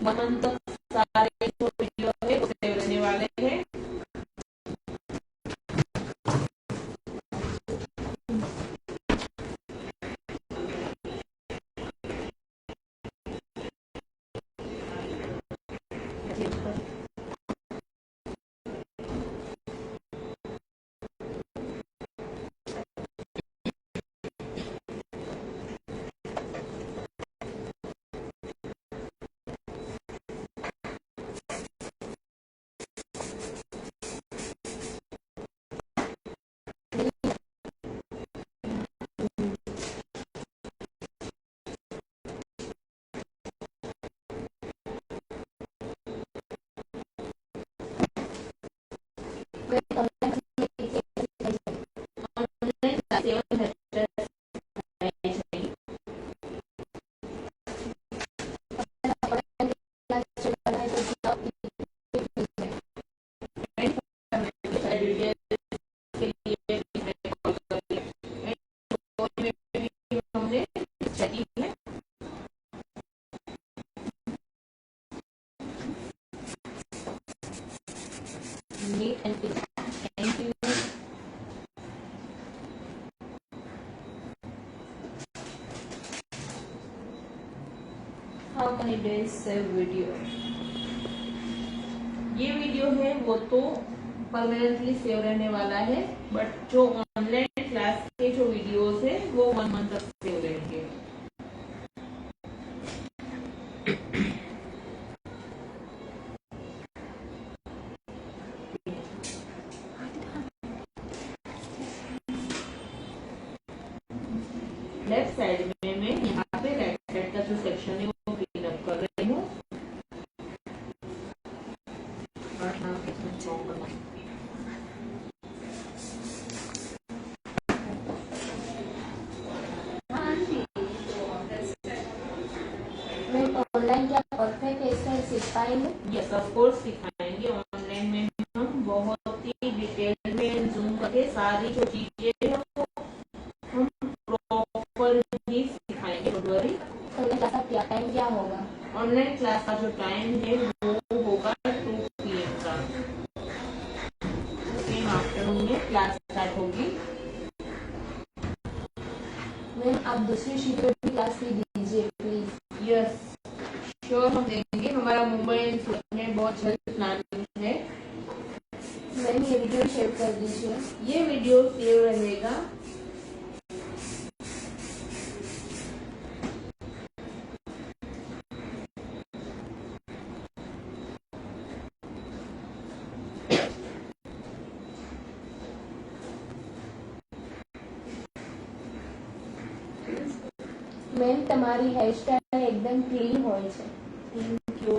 मन तक सारे जो वीडियो है वो सेव रहने वाले हैं। Thank you. How many days save video? ये वीडियो है वो तो परमानेंटली सेव रहने वाला है, बट जो ऑनलाइन क्लास के जो वीडियोस है वो 1 मंथ तक सेव रहेंगे। लेफ्ट साइड में मैं यहाँ पे राइट साइड का जो सेक्शन है वो क्लीन अप कर रही हूँ। ऑनलाइन क्या परफेक्ट ऐसे सीख पाएंगे? यस, ऑफ कोर्स सिखाएंगे। ऑनलाइन में हम बहुत ही डिटेल में जूम करके सारी जो चीजें हैं वो हम प्रॉपर ही सिखाएंगे। Don't worry. ऑनलाइन क्लास का टाइम क्या होगा? ऑनलाइन क्लास का जो टाइम है वो होगा 2 PM का। सेम आफ्टरनून में क्लास स्टार्ट होगी। मैम आप दूसरी शीट पर भी क्लास भी दीजिए प्लीज। यस श्योर, हम देंगे। हमारा मुंबई एंड सूरत में बहुत जल्द प्लानिंग है। मैम ये वीडियो शेयर कर दीजिए। ये वीडियो सेव रहेगा। મેમ તમારી હેરસ્ટાઈલ એકદમ ક્લીન હોય છે. Thank you.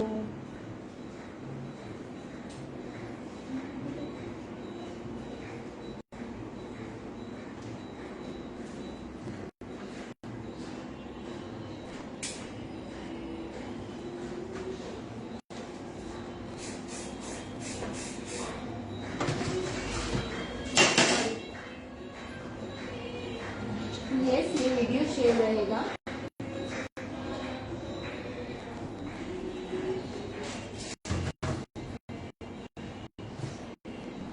यस ये वीडियो शेयर रहेगा.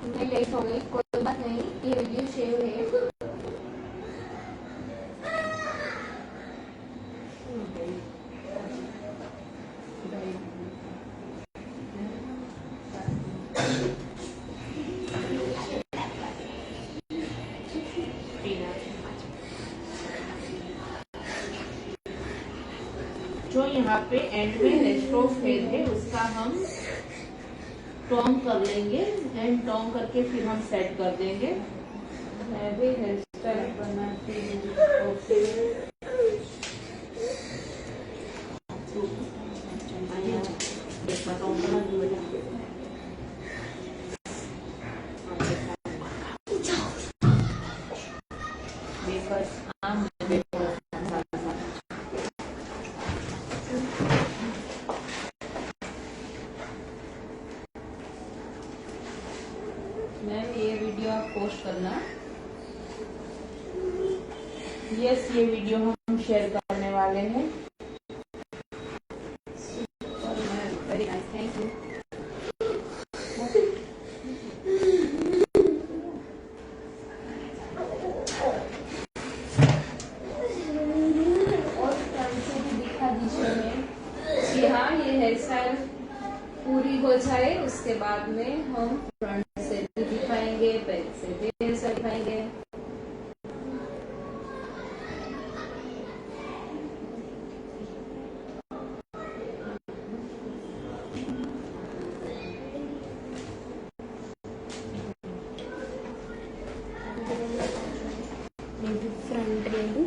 मैं लेट हो गई, कोई बात नहीं, ये वीडियो शेयर है. जो यहाँ पे एंड में रेस्ट ऑफ हेयर है उसका हम टॉन्ग कर लेंगे एंड टॉन्ग करके फिर हम सेट कर देंगे। मैं भी हेयर स्टाइल बनाती हूँ. मैम ये वीडियो आप पोस्ट करना. यस ये वीडियो हम शेयर करने वाले हैं। Very nice, thank you. और फ्रंट से भी दिखा दीजिए मैम. जी हाँ, ये हेयर स्टाइल पूरी हो जाए उसके बाद में हम फ्रंट से भी दिखाएंगे, बैक से भी हेयर स्टाइल दिखाएंगे. Front ready.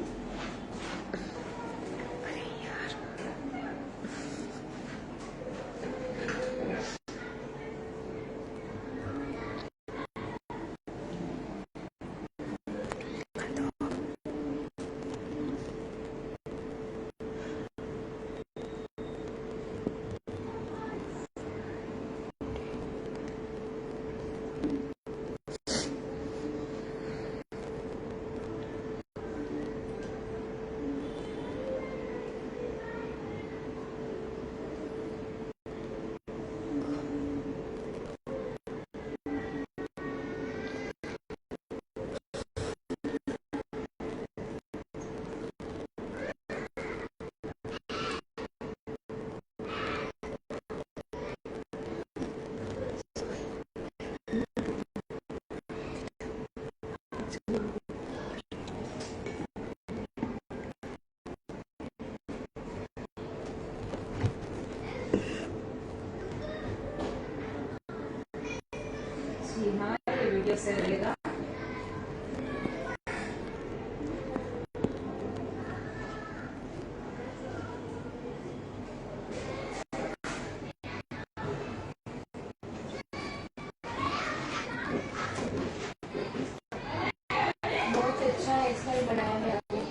जी हाँ, ये वीडियो से रहेगा. बहुत अच्छा हेयर स्टाइल बनाया है आपने.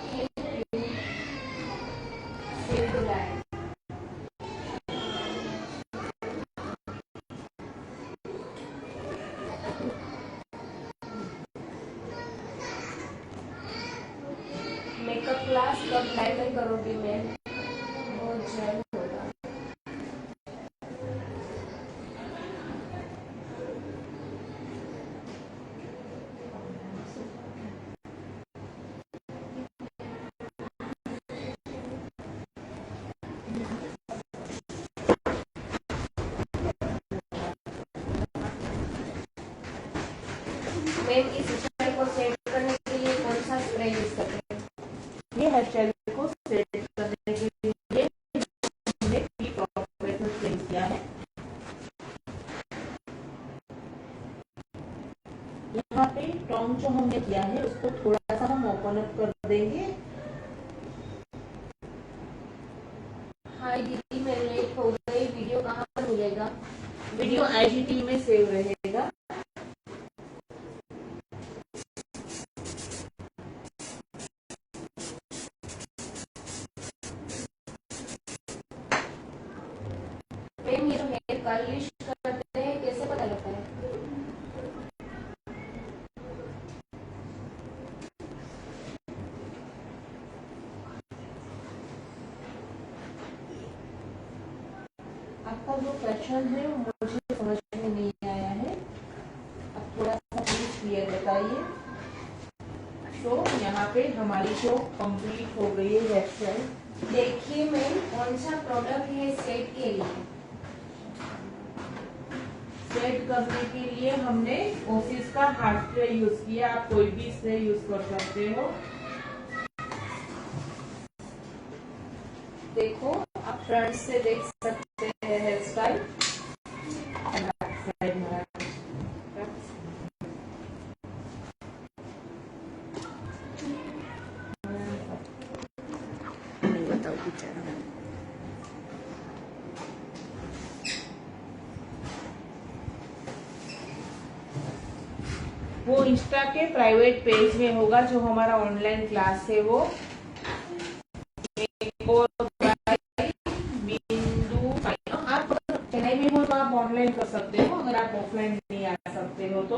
Thank you. मैम इस स्टाइल को सेट करने के लिए कौन सा स्प्रे यूज करते हैं? ये हेयर स्टाइल को सेट करने के लिए हमने पी प्रोफेशनल से किया है। यहाँ पे टॉम जो हमने किया है उसको थोड़ा सा हम ओपन अप कर देंगे। हाय दीदी, मैं लेट हो गई। वीडियो कहाँ पर मिलेगा? वीडियो IGTV में सेव रहेगा। मैम ये जो हेयर कर्लिश करते हैं कैसे पता लगता है? आपका जो क्वेश्चन है वो मुझे समझ में नहीं आया है, अब थोड़ा सा प्लीज क्लियर बताइए। तो यहाँ पे हमारी जो कंप्लीट हो गई है हेयर स्टाइल। देखिए मैम, कौन सा प्रोडक्ट है सेट के लिए? सेट करने के लिए हमने ओसिस का हार्ड स्प्रे यूज किया। आप कोई भी स्प्रे यूज कर सकते हो। देखो, आप फ्रंट से देख सकते हैं हेयर स्टाइल। साइड में नहीं बताओ बेचारा। वो इंस्टा के प्राइवेट पेज में होगा, जो हमारा ऑनलाइन क्लास है वो बिंदु। आप चेन्नई में हो तो आप ऑनलाइन कर सकते हो, अगर आप ऑफलाइन नहीं आ सकते हो तो